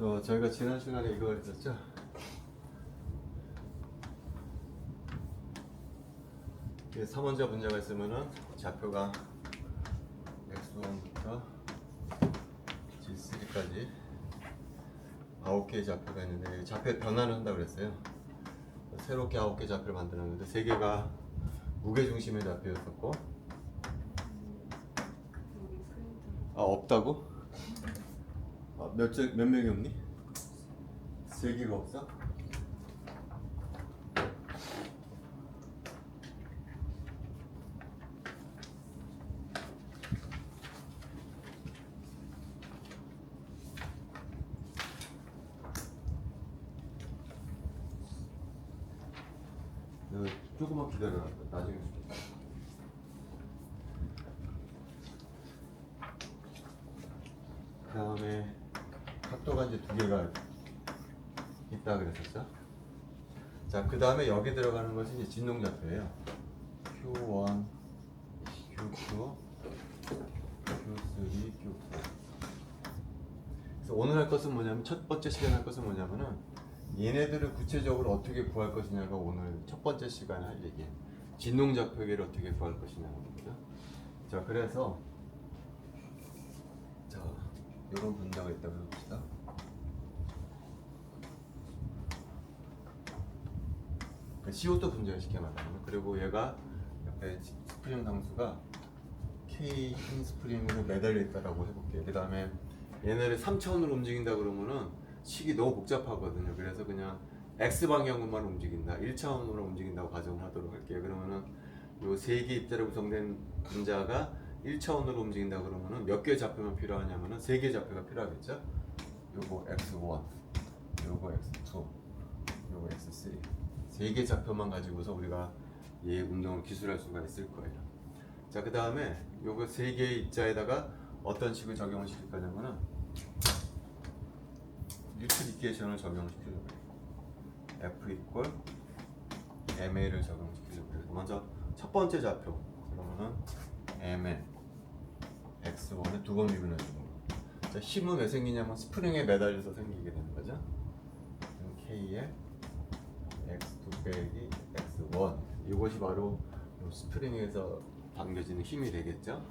저희가 지난 시간에 이거 했었죠? 이게 3원자 분자가 있으면은 좌표가 x1부터 g3까지 9개의 좌표가 있는데 좌표 변환을 한다고 그랬어요. 새롭게 9개 좌표를 만들었는데 3개가 무게중심의 좌표였었고 없다고? 몇 명이 없니? 3개가 없어? 조금만 기다려라. 나중에 줄게. 그 다음에 각도가 이제 2개가 있다 그랬었죠. 자, 그 다음에 여기 들어가는 것이 이제 진동좌표예요. Q1, Q2, Q3, Q4. 그래서 오늘 할 것은 뭐냐면, 첫 번째 시간 할 것은 뭐냐면은 얘네들을 구체적으로 어떻게 구할 것이냐가 오늘 첫 번째 시간에 할 얘기예요. 진동좌표계를 어떻게 구할 것이냐는 겁니다. 자, 그래서 자, 이런 분자가 있다고 해봅시다. CO2 분자가 쉽게 말하면, 그리고 얘가 옆에 스프링 상수가 K 흰 스프링으로 매달려 있다라고 해볼게요. 그 다음에 얘네를 3차원으로 움직인다 그러면은 식이 너무 복잡하거든요. 그래서 그냥 X 방향으로만 움직인다, 1차원으로 움직인다고 가정을 하도록 할게요. 그러면은 요 3개 입자로 구성된 분자가 1차원으로 움직인다 그러면은 몇 개의 좌표만 필요하냐면은 3개의 좌표가 필요하겠죠. 요거 X1, 요거 X2, 요거 X3. 3개 좌표만 가지고서 우리가 얘 운동을 기술할 수가 있을 거예요. 자, 그 다음에 요거 3개의 입자에다가 어떤 식을 적용을 시킬 거냐면은 뉴턴 이퀘이션을 적용을 시키려고 해요. F 이퀄 MA를 적용시키려고 해요. 먼저 첫 번째 좌표, 그러면은 MN X1에 2번 미분해 주는 거. 자, 힘은 왜 생기냐면 스프링에 매달려서 생기게 되는 거죠. K에 X2 빼기 X1, 이것이 바로 스프링에서 당겨지는 힘이 되겠죠.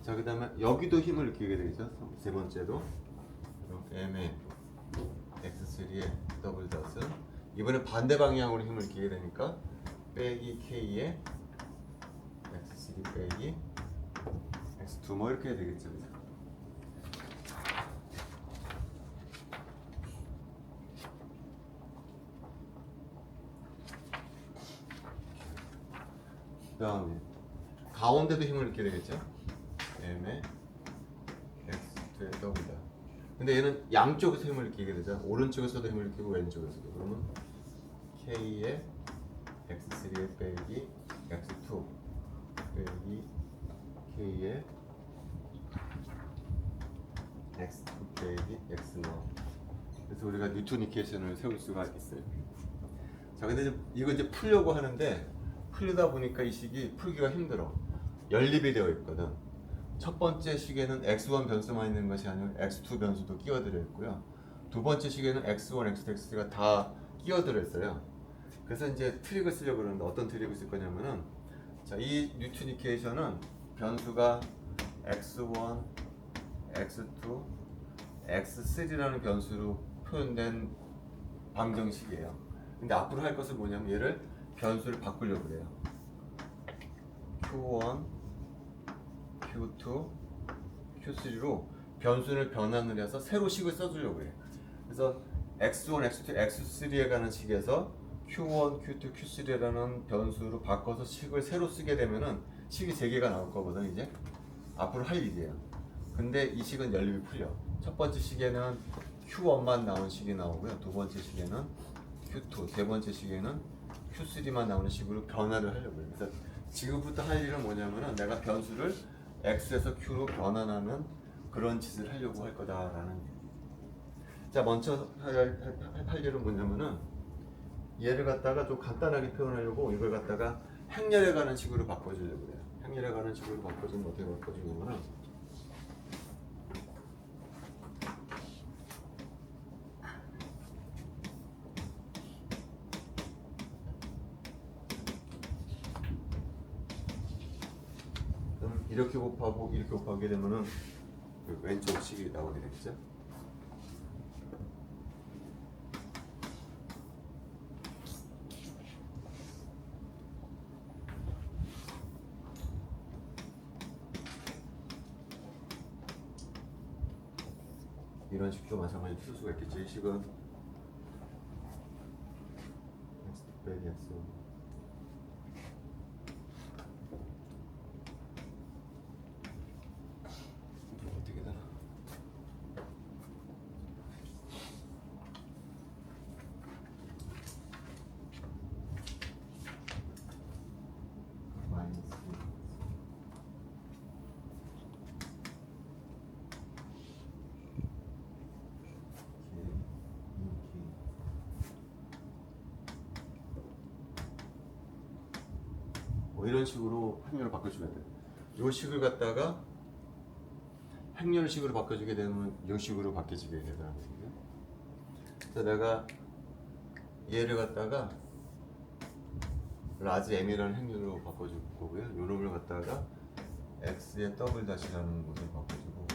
자, 그 다음에 여기도 힘을 느끼게 되죠. 세 번째도 MN X3에 더블 닷은 이번에 반대 방향으로 힘을 느끼게 되니까 빼기 K에 X3 빼기 X2 뭐 이렇게 되겠죠. 그 다음에 가운데도 힘을 느끼게 되겠죠. M에 X2에 더블 닷. 근데 얘는 양쪽에서 힘을 느끼게 되죠. 오른쪽에서도 힘을 느끼고 왼쪽에서도. 그러면 K에 X3에 빼기 X2 빼기 K에 X2 빼기 X1. 그래서 우리가 뉴턴 이퀘이션을 세울 수가 있어요. 자, 근데 이거 이제 풀려고 하는데 풀리다 보니까 이 식이 풀기가 힘들어. 연립이 되어 있거든. 첫 번째 식에는 X1 변수만 있는 것이 아니고 X2 변수도 끼어들어 있고요. 두 번째 식에는 X1, X2, X3가 다 끼어들어 있어요. 그래서 이제 트릭을 쓰려고 그러는데 어떤 트릭을 쓸 거냐면은, 자, 이 뉴턴 이퀘이션은 변수가 X1, X2, X3라는 변수로 표현된 방정식이에요. 근데 앞으로 할 것은 뭐냐면 얘를 변수를 바꾸려고 그래요. Q1, Q2, Q3로 변수를 변환을 해서 새로 식을 써주려고 해요. 그래서 X1, X2, X3에 가는 식에서 Q1, Q2, Q3라는 변수로 바꿔서 식을 새로 쓰게 되면은 식이 3개가 나올 거거든. 이제 앞으로 할 일이에요. 근데 이 식은 연립이 풀려. 첫 번째 식에는 Q1만 나온 식이 나오고요. 두 번째 식에는 Q2, 세 번째 식에는 Q3만 나오는 식으로 변화를 하려고 해요. 그래서 지금부터 할 일은 뭐냐면은 내가 변수를 X에서 Q로 변환하는 그런 짓을 하려고 할 거다라는 얘기. 자, 먼저 할 일은 뭐냐면은 얘를 갖다가 좀 간단하게 표현하려고 이걸 갖다가 행렬에 가는 식으로 바꿔주려고 해요. 행렬에 가는 식으로 바꿔주면 어떻게 바꿔주냐면은 이렇게 곱하고 이렇게 곱하게 되면은 그 왼쪽 식이 나오게 되겠죠. 이런 식도 마찬가지로 쓸 수가 있겠죠. 이 식은 x 빼기 x 이게 어떻게 되나? 마이너스 뭐 이런 식으로 행렬을 바꿔주면 돼요. 요 식을 갖다가 행렬식으로 바꿔주게 되면 요 식으로 바뀌어지게 되더라고요. 그래서 내가 얘를 갖다가 라지 m이라는 행렬로 바꿔줄 거고요. 요 놈을 갖다가 x의 더블 다시라는 것을 바꿔주고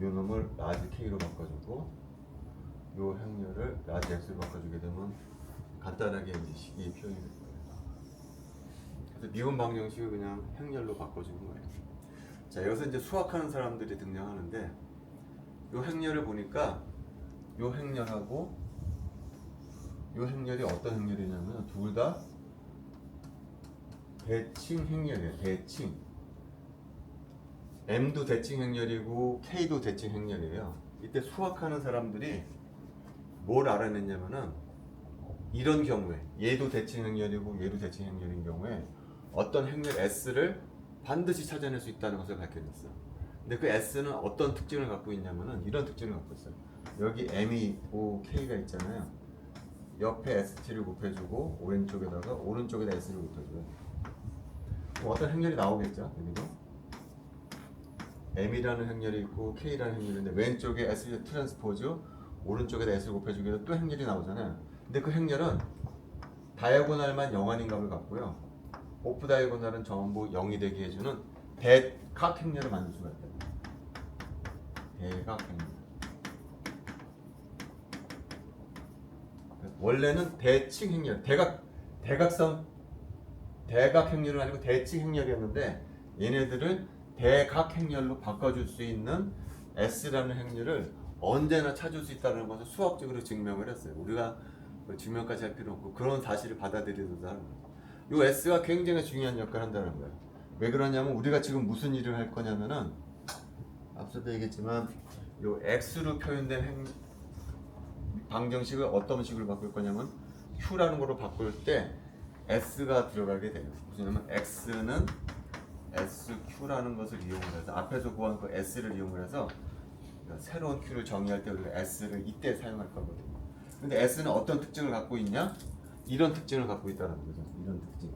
요 놈을 라지 k로 바꿔주고 요 행렬을 라지 x로 바꿔주게 되면 간단하게 이제 식이 표현이 될 거예요. 그래서 미분 방정식을 그냥 행렬로 바꿔주는 거예요. 자, 여기서 이제 수학하는 사람들이 등장하는데 요 행렬을 보니까 요 행렬하고 요 행렬이 어떤 행렬이냐면 둘 다 대칭 행렬이에요. 대칭. M도 대칭 행렬이고 K도 대칭 행렬이에요. 이때 수학하는 사람들이 뭘 알아냈냐면은 이런 경우에 얘도 대칭 행렬이고 얘도 대칭 행렬인 경우에 어떤 행렬 S를 반드시 찾아낼 수 있다는 것을 밝혀냈어. 근데 그 S는 어떤 특징을 갖고 있냐면은 이런 특징을 갖고 있어요. 여기 M이 있고 K가 있잖아요. 옆에 ST를 곱해주고 오른쪽에다 S를 곱해줘요. 뭐 어떤 행렬이 나오겠죠. 여기도 M이라는 행렬이 있고 K라는 행렬인데 왼쪽에 S 트랜스포즈 오른쪽에다 S를 곱해주게 되면 또 행렬이 나오잖아요. 근데 그 행렬은 다이아고날만 영한인 값을 갖고요. 오프 다이아고날은 전부 0이 되게 해주는 대각 행렬을 만들 수가 있다. 대각 행렬. 원래는 대칭 행렬, 대각선 대각 행렬은 아니고 대칭 행렬이었는데 얘네들을 대각 행렬로 바꿔줄 수 있는 S라는 행렬을 언제나 찾을 수 있다는 것을 수학적으로 증명을 했어요. 우리가 증명까지 할 필요 없고 그런 사실을 받아들이도록 하는 거예요. 이 S가 굉장히 중요한 역할을 한다는 거예요. 왜 그러냐면 우리가 지금 무슨 일을 할 거냐면은 앞서도 얘기했지만 이 X로 표현된 방정식을 어떤 식으로 바꿀 거냐면 Q라는 거로 바꿀 때 S가 들어가게 돼요. 왜냐면 X는 SQ라는 것을 이용을 해서 앞에서 구한 그 S를 이용을 해서 새로운 Q를 정의할 때 우리가 S를 이때 사용할 거거든요. 근데 S는 어떤 특징을 갖고 있냐? 이런 특징을 갖고 있다는 거죠. 이런 특징.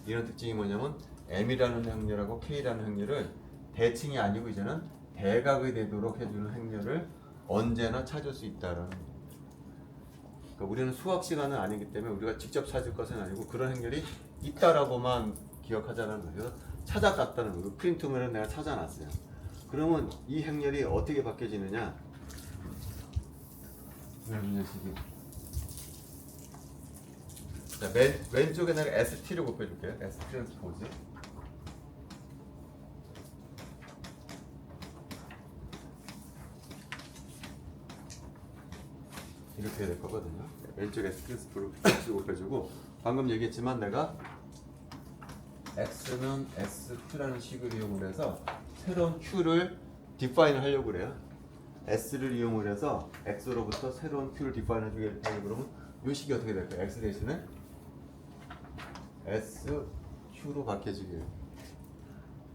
이런 특징이 뭐냐면 M이라는 행렬하고 K라는 행렬을 대칭이 아니고 이제는 대각이 되도록 해주는 행렬을 언제나 찾을 수 있다라는 거예요. 그러니까 우리는 수학 시간은 아니기 때문에 우리가 직접 찾을 것은 아니고 그런 행렬이 있다라고만 기억하자는 거예요. 그래서 찾아갔다는 거예요. 프린트물을 내가 찾아놨어요. 그러면 이 행렬이 어떻게 바뀌어지느냐? 자, 왼쪽에 내가 ST를 곱해줄게요. S 트랜스포즈. 이렇게 될 거거든요. 왼쪽에 S 트랜스포즈 곱해주고 방금 얘기했지만 내가 X는 SQ라는 식을 이용을 해서 새로운 Q를 디파인을 하려고 그래요. S를 이용을 해서 X로부터 새로운 Q를 디파인 해주게 되면 그러면 이 식이 어떻게 될까요? X 대신에 SQ로 바뀌어지게.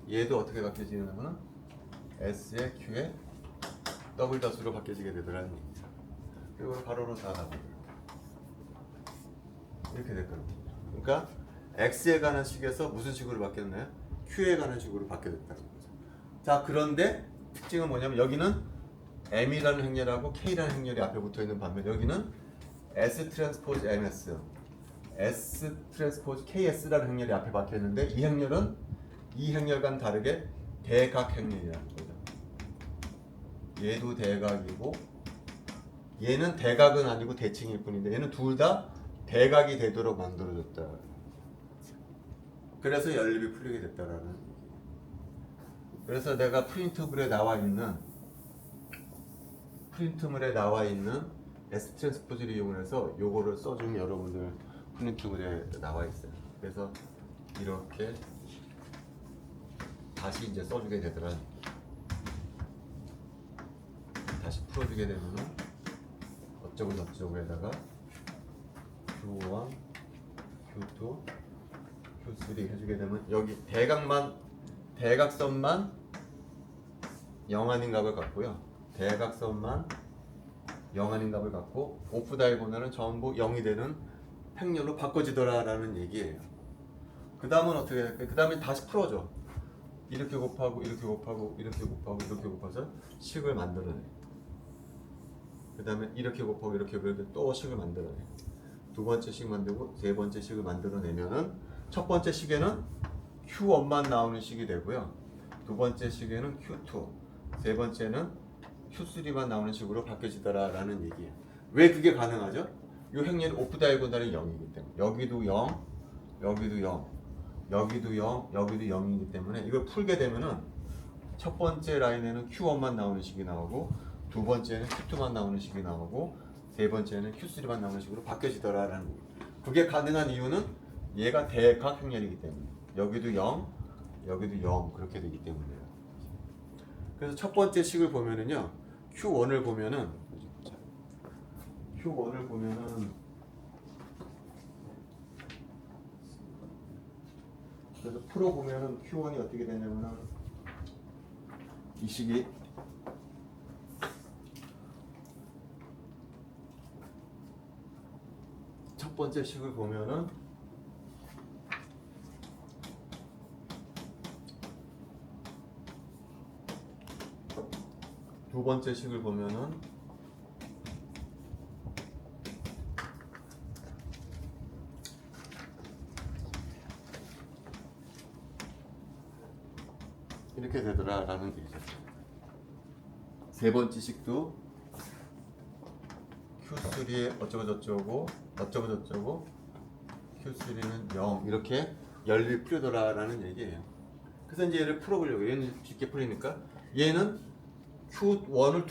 얘도 어떻게 바뀌어지냐면은 S의 Q의 더블 다수로 바뀌어지게 되더라는 얘기죠. 그리고 가로로 다 나오고 이렇게 될 거거든요. 그러니까 X에 관한 식에서 무슨 식으로 바뀌었나요? Q에 관한 식으로 바뀌어졌다는 거죠. 자, 그런데 특징은 뭐냐면 여기는 M이라는 행렬하고 K라는 행렬이 앞에 붙어 있는 반면 여기는 S 트랜스포즈 MS, S 트랜스포즈 KS라는 행렬이 앞에 박혀 있는데 이 행렬은 이 행렬과는 다르게 대각행렬이라는 거죠. 얘도 대각이고 얘는 대각은 아니고 대칭일 뿐인데 얘는 둘 다 대각이 되도록 만들어졌다. 그래서 연립이 풀리게 됐다라는 얘기예요. 그래서 내가 프린트물에 나와 있는 S 트랜스포즈를 이용해서 요거를 써주면 여러분들 프린트물에 나와 있어요. 그래서 이렇게 다시 이제 써주게 되더라. 다시 풀어주게 되면은 어쩌고 저쩌고에다가 Q1, Q2, Q3 해주게 되면 여기 대각선만 0 아닌 값을 갖고요. 대각선만 0 아닌 값을 갖고 오프 다이고널은 전부 0이 되는 행렬로 바꿔지더라라는 얘기예요. 그 다음은 어떻게 할까요? 그 다음에 다시 풀어줘. 이렇게 곱하고 이렇게 곱하고 이렇게 곱하고 이렇게 곱해서 식을 만들어내. 그 다음에 이렇게 곱하고 이렇게 또 식을 만들어내. 두 번째 식 만들고 세 번째 식을 만들어내면은 첫 번째 식에는 Q1만 나오는 식이 되고요. 두 번째 식에는 Q2, 세 번째는 Q3만 나오는 식으로 바뀌어지더라라는 얘기예요. 왜 그게 가능하죠? 이 행렬이 오프 다이고널이 0이기 때문에 여기도 0, 여기도 0, 여기도 0, 여기도 0이기 때문에 이걸 풀게 되면은 첫 번째 라인에는 Q1만 나오는 식이 나오고 두 번째는 Q2만 나오는 식이 나오고 세 번째는 Q3만 나오는 식으로 바뀌어지더라라는 거예요. 그게 가능한 이유는 얘가 대각 행렬이기 때문에 여기도 0, 여기도 0 그렇게 되기 때문이에요. 그래서 첫 번째 식을 보면은요. Q1을 보면은 그래서 풀어보면은 Q1이 어떻게 되냐면은 이 식이 첫 번째 식을 보면은 두 번째 식을 보면은 이렇게 되더라라는 얘기죠. 세 번째 식도 Q3에 어쩌고저쩌고 Q3는 0 이렇게 연립이 풀리더라라는 얘기예요. 그래서 이제 얘를 풀어보려고 얘는 쉽게 풀리니까 얘는 Q1을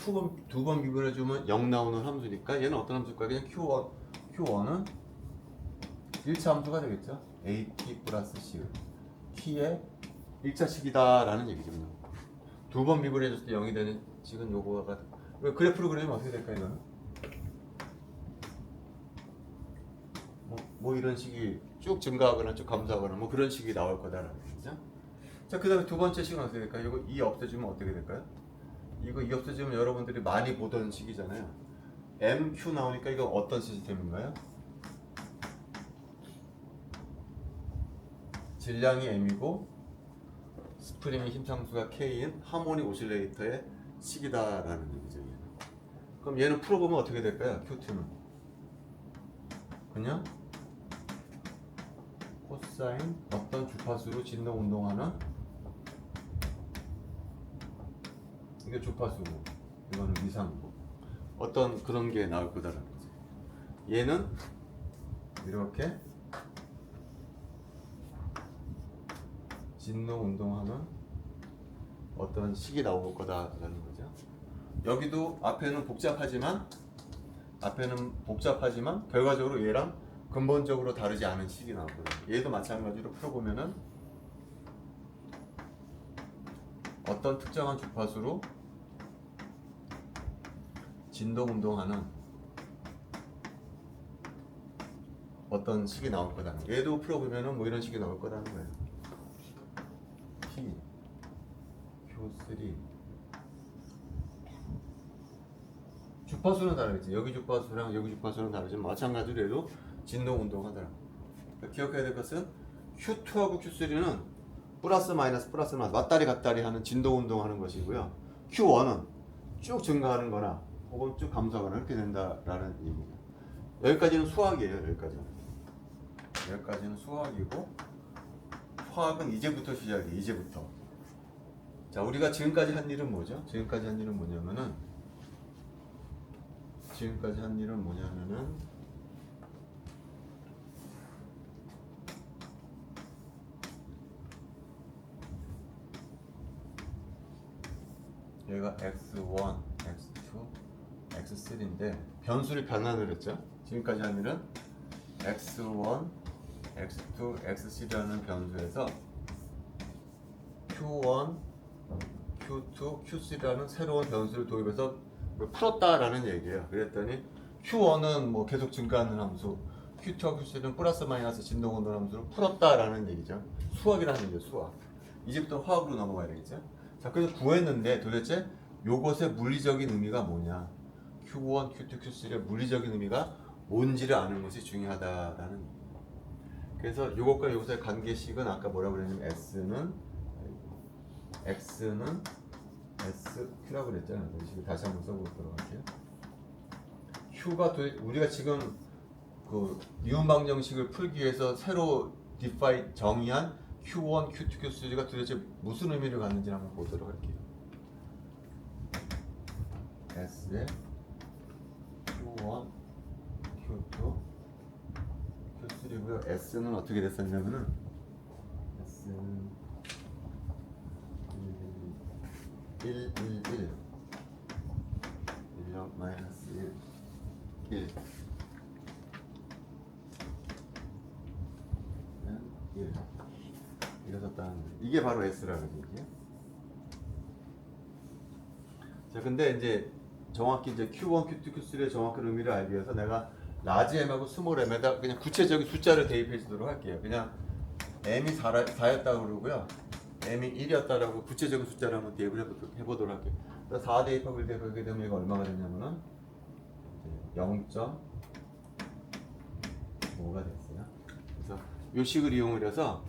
두 번 미분해주면 0 나오는 함수니까 얘는 어떤 함수일까? 그냥 Q1은 1차 함수가 되겠죠. AT 플러스 C T의 1차 식이다라는 얘기죠. 두 번 미분해줬을 때 0이 되는 식은 요거가 그래프로 그리면 어떻게 될까요? 이거는? 뭐 이런 식이 쭉 증가하거나 쭉 감소하거나 뭐 그런 식이 나올 거다라는 얘기죠. 자, 그 다음에 두 번째 식은 어떻게 될까요? 이거 2 없애주면 어떻게 될까요? 이거 2 없애주면 여러분들이 많이 보던 식이잖아요. MQ 나오니까 이거 어떤 시스템인가요? 질량이 M이고 스프링의 힘상수가 K인 하모닉 오실레이터의 식이다라는 얘기죠. 얘는. 그럼 얘는 풀어보면 어떻게 될까요? Q2는 그냥 코사인 어떤 주파수로 진동 운동하는 이게 주파수고 이거는 미상고 어떤 그런 게 나올 거다라는 거죠. 얘는 이렇게 진동 운동하는 어떤 식이 나올 거다라는 거죠. 여기도 앞에는 복잡하지만 결과적으로 얘랑 근본적으로 다르지 않은 식이 나오거든요. 얘도 마찬가지로 풀어보면은 어떤 특정한 주파수로 진동 운동하는 어떤 식이 나올 거다는 거예요. 얘도 풀어보면은 뭐 이런 식이 나올 거다는 거예요. T, Q3 주파수는 다르겠지. 여기 주파수랑 여기 주파수는 다르지만 마찬가지로 해도 진동 운동하더라. 그러니까 기억해야 될 것은 Q2하고 Q3는 플러스 마이너스 왔다리 갔다리 하는 진동 운동하는 것이고요. Q1은 쭉 증가하는 거나 혹은 쭉 감소하거나 이렇게 된다라는 얘기입니다. 여기까지는 수학이에요. 여기까지는 수학이고 화학은 이제부터 시작이에요. 이제부터. 자, 우리가 지금까지 한 일은 뭐죠? 지금까지 한 일은 뭐냐면은 여기가 x1, x2, x3인데 변수를 변환을 했죠. 지금까지 한 일은 x1, x2, x3라는 변수에서 q1, q2, q3라는 새로운 변수를 도입해서 풀었다라는 얘기예요. 그랬더니 q1은 뭐 계속 증가하는 함수, q2와 q3는 플러스 마이너스 진동운동 함수를 풀었다라는 얘기죠. 수학이라는 얘기죠. 수학. 이제부터 화학으로 넘어가야 되겠죠. 자, 그래서 구했는데 도대체 요것의 물리적인 의미가 뭐냐? q1, q2, q3의 물리적인 의미가 뭔지를 아는 것이 중요하다라는 얘기예요. 그래서 요것과 요것의 관계식은 아까 뭐라고 그랬냐면 x는 SQ라고 그랬잖아요. 다시 한번 써보도록 할게요. Q가 우리가 지금 그 니온 방정식을 풀기 위해서 새로 정의한 Q1, Q2, Q3가 도대체 무슨 의미를 갖는지 한번 보도록 할게요. S에 Q1, Q2, Q3고요. S는 어떻게 됐었냐면은 S는 1, 0, 마이너스 1 이래졌다는 이게 바로 S라는 얘기예요. 자, 근데 이제 정확히 이제 Q1, Q2, Q3의 정확한 의미를 알기 위해서 내가 라지 M하고 스몰 M에다 그냥 구체적인 숫자를 대입해 주도록 할게요. 그냥 M이 4였다고 그러고요. M이 1이었다라고 구체적인 숫자를 한번 대입을 해보도록 할게요. 4 대입하고 1 대입하게 되면 이거 얼마가 되냐면은 0.5가 됐어요. 그래서 이 식을 이용을 해서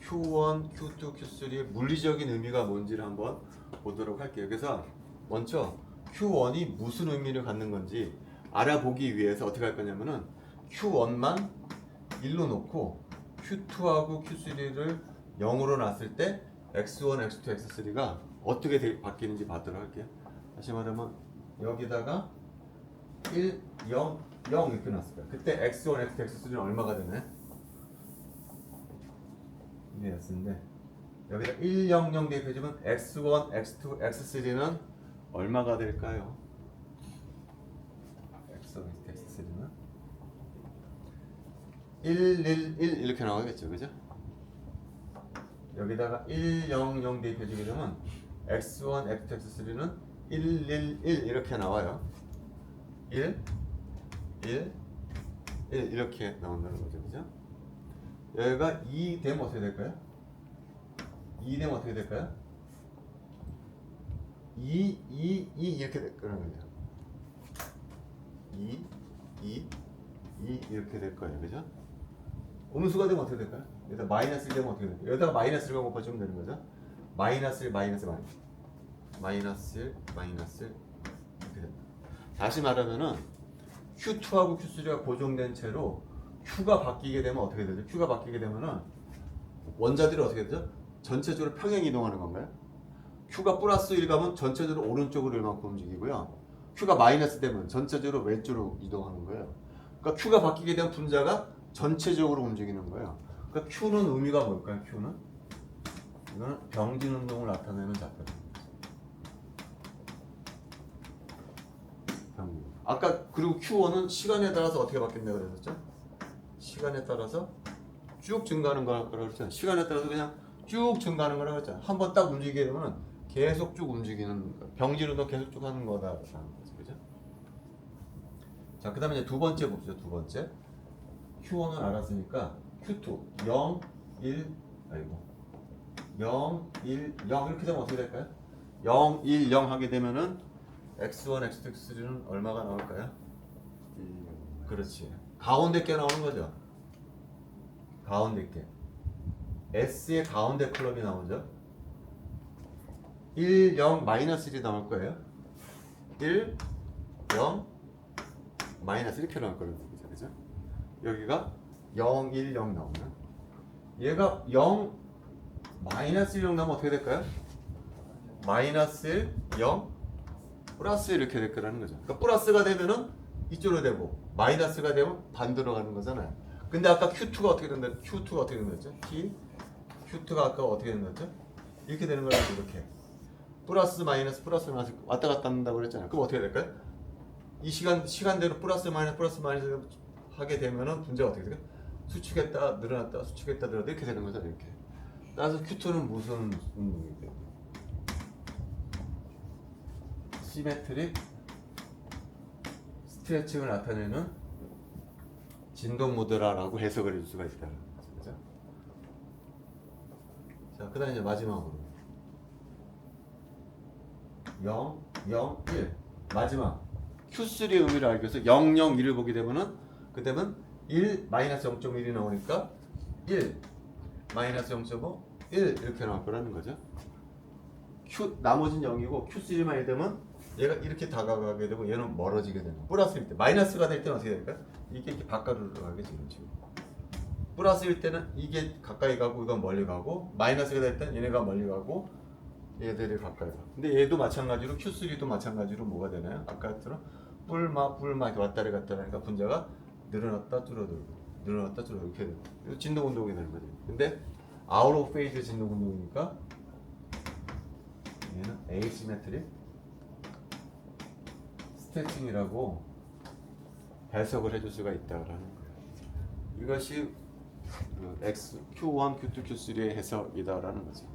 Q1, Q2, Q3의 물리적인 의미가 뭔지를 한번 보도록 할게요. 그래서 먼저 Q1이 무슨 의미를 갖는 건지 알아보기 위해서 어떻게 할 거냐면은 Q1만 1로 놓고 Q2하고 Q3를 0으로 놨을 때 X1, X2, X3가 어떻게 바뀌는지 봐도록 할게요. 다시 말하면 여기다가 1, 0, 0 이렇게 놨을 거예요. 그때 X1, X2, X3는 얼마가 되나요? 이게 X인데 여기다 1, 0, 0 대입해주면 X1, X2, X3는 얼마가 될까요? X1, X3는 1, 1, 1 이렇게 나오겠죠, 그죠? 여기다가 1, 0, 0 대입해주게 되면 X1, X2, X3는 1, 1, 1 이렇게 나와요. 1, 1, 1 이렇게 나온다는 거죠, 그죠? 여기가 2 되면 어떻게 될까요? 2 되면 어떻게 될까요? 2, 2, 2 이렇게 될 거라는 거죠. 2, 2, 2 이렇게 될 거예요, 그죠? 음수가 되면 어떻게 될까요? 여기다 마이너스 1 되면 어떻게 될까요? 여기다가 마이너스 1과 곱해주면 되는 거죠. 마이너스 1, 마이너스 1, 마이너스 1, 마이너스 1 이렇게 됩니다. 다시 말하면은 Q2하고 Q3가 고정된 채로 Q가 바뀌게 되면 어떻게 되죠? Q가 바뀌게 되면은 원자들이 어떻게 되죠? 전체적으로 평행 이동하는 건가요? Q가 플러스 1 가면 전체적으로 오른쪽으로 이만큼 움직이고요. Q가 마이너스 되면 전체적으로 왼쪽으로 이동하는 거예요. 그러니까 Q가 바뀌게 되면 분자가 전체적으로 움직이는 거예요. 그러니까 Q는 의미가 뭘까요? Q는? 이거는 병진 운동을 나타내는 좌표입니다. 아까 그리고 Q1은 시간에 따라서 어떻게 바뀐다고 그랬었죠? 시간에 따라서 쭉 증가하는 거라고 그랬잖아요. 시간에 따라서 그냥 쭉 증가하는 거라고 했잖아요. 한번 딱 움직이게 되면 계속 쭉 움직이는 거. 병진 운동 계속 쭉 하는 거다라는 거죠. 그죠? 자, 그다음에 이제 두 번째 봅시다. 두 번째. Q1은 알았으니까 Q2 0, 1, 0, 1, 0 이렇게 되면 어떻게 될까요? 0, 1, 0 하게 되면은 X1, X2, X3는 얼마가 나올까요? 그렇지. 가운데 게 나오는 거죠. 가운데 게. S의 가운데 컬럼이 나오죠. 1, 0, 마이너스 1이 나올 거예요. 1, 0, 마이너스 이렇게 나올 거라는 얘기죠. 그죠? 여기가 0, 1, 0 나오면 얘가 0, 마이너스 1 나면 어떻게 될까요? 마이너스 1, 0, 플러스 1 이렇게 될 거라는 거죠. 그러니까 플러스가 되면은 이쪽으로 되고 마이너스가 되면 반대로 가는 거잖아요. 근데 아까 Q2가 어떻게 된다? Q2가 어떻게 된 거죠? T Q2가 아까 어떻게 된 거죠? 이렇게 되는 거라고 이렇게. 플러스 마이너스 왔다 갔다 한다고 그랬잖아요. 그럼 어떻게 될까요? 이 시간대로 플러스 마이너스 하게 되면은 분자가 어떻게 될까요? 수축했다 늘어났다 수축했다 늘어났다 이렇게 되는 거죠. 이렇게. 따라서 Q2는 무슨 운동이에요? 시메트릭 스트레칭을 나타내는 진동 모드라고 해석을 해줄 수가 있다. 그죠? 자, 그다음 이제 마지막으로 0, 0, 1 마지막 Q3의 의미를 알기 위해서 0, 0, 1을 보게 되면은 그때는 1 마이너스 0.1이 나오니까 1 마이너스 0.5 1 이렇게 나올 거라는 거죠. 나머지는 0이고 Q3만 1 되면 얘가 이렇게 다가가게 되고 얘는 멀어지게 되는 거예요. 플러스일 때 마이너스가 될 때는 어떻게 될까요? 이게 이렇게 바깥으로 가게 지금 플러스일 때는 이게 가까이 가고 이건 멀리 가고 마이너스가 될 때는 얘네가 멀리 가고 얘들이 가까이 가. 근데 얘도 마찬가지로 Q3도 마찬가지로 뭐가 되나요? 아까처럼 뿔마 이렇게 왔다리 갔다리 하니까 분자가 늘어났다 줄어들고 늘어났다 줄어들고 이렇게 돼요. 이거 진동 운동이 되는 거죠. 근데 아웃 오브 페이즈 진동 운동이니까 얘는 에이시메트릭 스트레칭이라고 해석을 해줄 수가 있다라는 거예요. 이것이 Q1, Q2, Q3의 해석이다라는 거죠.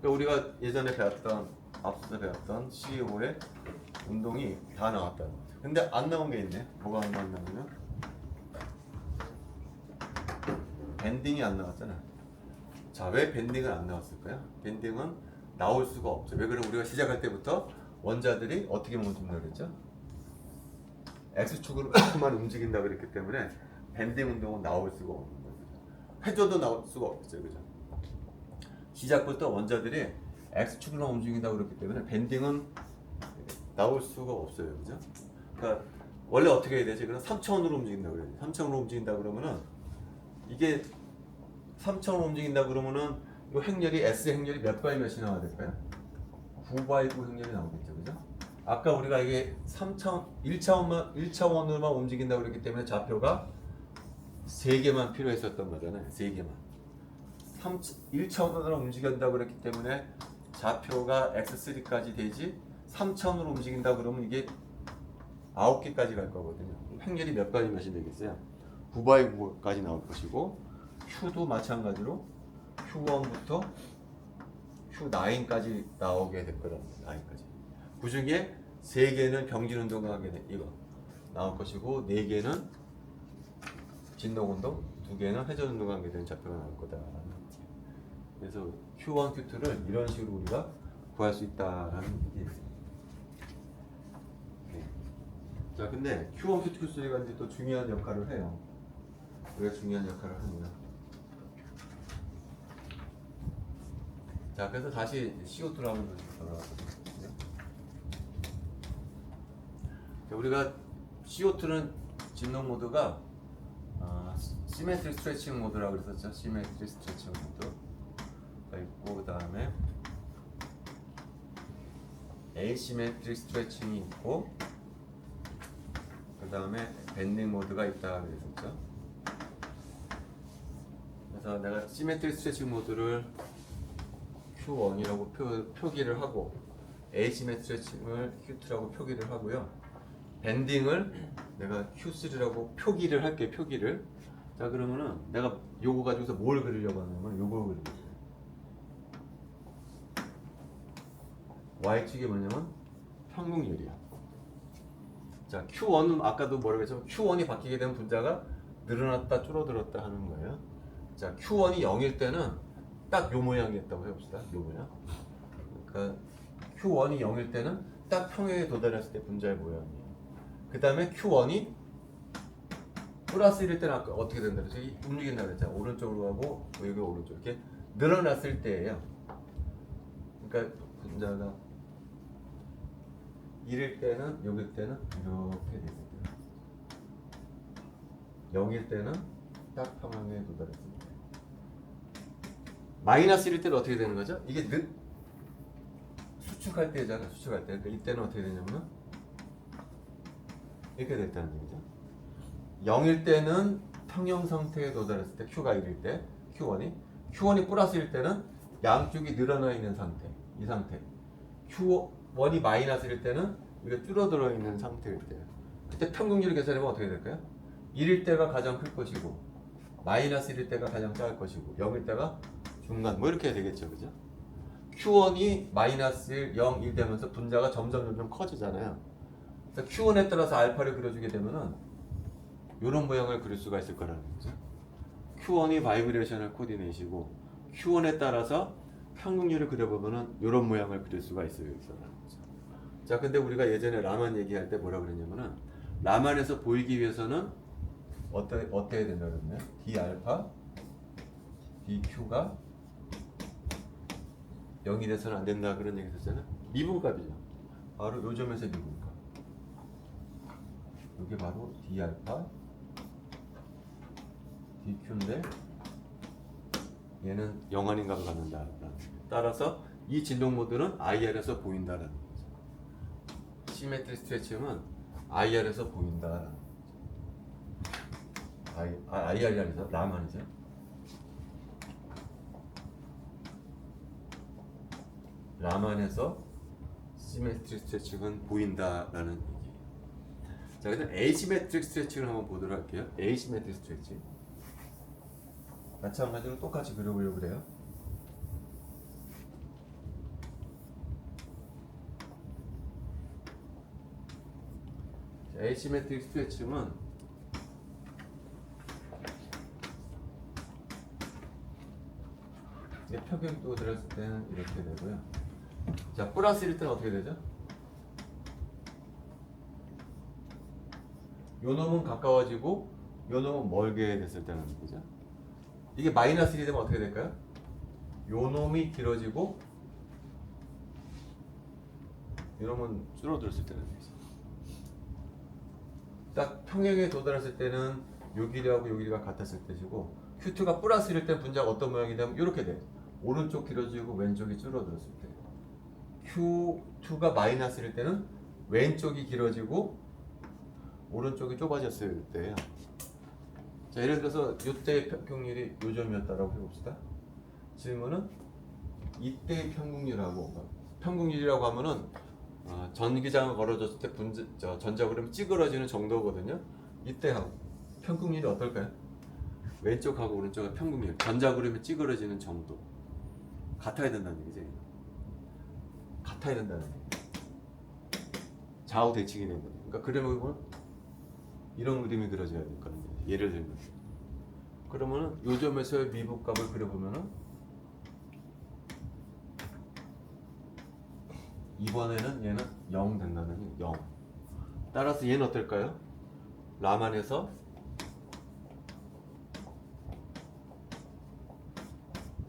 그러니까 우리가 예전에 앞서서 배웠던 CEO의 운동이 다 나왔다는 거죠. 근데 안 나온 게 있네. 뭐가 안 나왔냐면 밴딩이 안 나왔잖아. 자, 왜 밴딩은 안 나왔을까요? 밴딩은 나올 수가 없죠. 왜 그래? 우리가 시작할 때부터 원자들이 어떻게 움직인다고 그랬죠? X축으로만 움직인다 그랬기 때문에 밴딩 운동은 나올 수가 없는 거죠. 해줘도 나올 수가 없죠. 그죠? 시작부터 원자들이 X축으로 움직인다 그랬기 때문에 밴딩은 나올 수가 없어요. 그죠? 그러니까 원래 어떻게 해야 되지? 그럼 3차원으로 움직인다 그래요. 3차원으로 움직인다 그러면은 이게 3차원으로 움직인다 그러면은 이 행렬이 S 행렬이 몇 바이 몇이 나와야 될까요? 9바이 9 행렬이 나오겠죠. 그죠? 아까 우리가 이게 1차원으로만 움직인다고 그랬기 때문에 좌표가 3개만 필요했었던 거잖아요. 3개만. 1차원으로 움직인다고 그랬기 때문에 좌표가 x3까지 되지 3차원으로 움직인다 그러면 이게 9개까지 갈 거거든요. 행렬이 몇 바이 몇이 되겠어요? 9바이 9까지 나올 것이고 Q도 마찬가지로 Q1부터 Q9까지 나오게 될 거라는 거예요. 9까지. 그 중에 3개는 병진운동을 하게 돼. 이거 나올 것이고 4개는 진동운동, 2개는 회전운동을 하게 되는 좌표가 나올 거다. 그래서 Q1, Q2를 이런 식으로 우리가 구할 수 있다라는 얘기예요. 네. 자, 근데 Q1, Q2, Q3가 이제 또 중요한 역할을 해요. 왜 중요한 역할을 하느냐? 자, 그래서 다시 CO2로 한번 돌아가거든요. 우리가 CO2는 진동 모드가 시메트릭 스트레칭 모드라고 그랬었죠. 시메트릭 스트레칭 모드가 있고 그 다음에 에이시메트릭 스트레칭이 있고 그 다음에 밴딩 모드가 있다 그랬었죠. 그래서 내가 시메트릭 스트레칭 모드를 Q1이라고 표기를 하고 에이시메트릭 스트레칭을 Q2라고 표기를 하고요. 밴딩을 내가 Q3라고 표기를 할게. 표기를. 자, 그러면은 내가 요거 가지고서 뭘 그리려고 하냐면 요걸 그리려고 해요. Y축이 뭐냐면 평균열이야. 자, Q1은 아까도 뭐라고 했죠? Q1이 바뀌게 되면 분자가 늘어났다 줄어들었다 하는 거예요. 자, Q1이 0일 때는 딱 요 모양이었다고 해봅시다. 요 모양. 그러니까 Q1이 0일 때는 딱 평행에 도달했을 때 분자의 모양이에요. 그 다음에 Q1이 플러스 1일 때는 아까 어떻게 된다 그랬죠? 움직인다 그랬죠? 오른쪽으로 가고 여기 오른쪽 이렇게 늘어났을 때예요. 그러니까 분자가 1일 때는 여기 때는 이렇게 되거든요. 0일 때는 딱 평행에 도달했을 때 마이너스 1일 때는 어떻게 되는 거죠? 이게 수축할 때잖아. 수축할 때. 그러니까 이때는 어떻게 되냐면 이렇게 됐다는 얘기죠. 0일 때는 평형 상태에 도달했을 때 Q가 1일 때 Q1이 플러스일 때는 양쪽이 늘어나 있는 상태. 이 상태. Q1이 마이너스일 때는 이게 줄어들어 있는 상태일 때. 그때 평균율을 계산해보면 어떻게 될까요? 1일 때가 가장 클 것이고 마이너스 1일 때가 가장 작을 것이고 0일 때가 중간 뭐 이렇게 되겠죠. 그죠? Q1이 마이너스 1, 0, 1 되면서 분자가 점점 커지잖아요. 그래서 Q1에 따라서 알파를 그려주게 되면은 이런 모양을 그릴 수가 있을 거라는 거죠. Q1이 바이브레이셔널 코디네이시고 Q1에 따라서 평균율을 그려보면은 이런 모양을 그릴 수가 있어요. 여기서라는 거죠. 자, 근데 우리가 예전에 라만 얘기할 때 뭐라 그랬냐면은 라만에서 보이기 위해서는 어떻게 해야 된다 그랬나요? D 알파, DQ가 0이 돼서는 안 된다 그런 얘기 했었잖아요. 미분값이죠. 바로 요 점에서 미분값. 이게 바로 D 알파, DQ인데 얘는 0 아닌 값을 갖는다. 따라서 이 진동 모드는 IR에서 보인다라는 거죠. 시메트리 스트레칭은 IR에서 보인다라는 거죠. IR이 아니죠. 라만이죠. 라만에서 시메트리 스트레칭은 보인다라는 얘기예요. 자, 그다음 에이시메트릭 스트레칭을 한번 보도록 할게요. 에이시메트릭 스트레칭. 마찬가지로 똑같이 그려보려고 그래요. 에이시메트릭 스트레칭은 평균도 들었을 때는 이렇게 되고요. 자, 플러스 1일 때는 어떻게 되죠? 요 놈은 가까워지고 요 놈은 멀게 됐을 때는 그죠? 이게 마이너스 1이 되면 어떻게 될까요? 요 놈이 길어지고 요 놈은 줄어들었을 때는 되죠. 딱 평행에 도달했을 때는 요 길이하고 요 길이가 같았을 때시고 Q2가 플러스 1일 때 분자가 어떤 모양이 되면 이렇게 돼. 오른쪽 길어지고 왼쪽이 줄어들었을 때. Q2가 마이너스 1일 때는 왼쪽이 길어지고 오른쪽이 좁아졌을 때예요. 자, 예를 들어서 이때의 평균율이 요 점이었다라고 해봅시다. 질문은 이때의 평균율이라고 하면은 전기장을 걸어줬을 때 전자그램이 찌그러지는 정도거든요. 이때하고 평균율이 어떨까요? 왼쪽하고 오른쪽의 평균율, 전자그램이 찌그러지는 정도 같아야 된다는 얘기죠. 같아야 된다는 얘기. 좌우 대칭이 된 거죠. 그러니까 그림을 보면 이런 그림이 그려져야 될 거는 예를 들면 그러면은 요 점에서의 미분값을 그려보면은 이번에는 얘는 0 된다는 얘기. 0. 따라서 얘는 어떨까요? 라만에서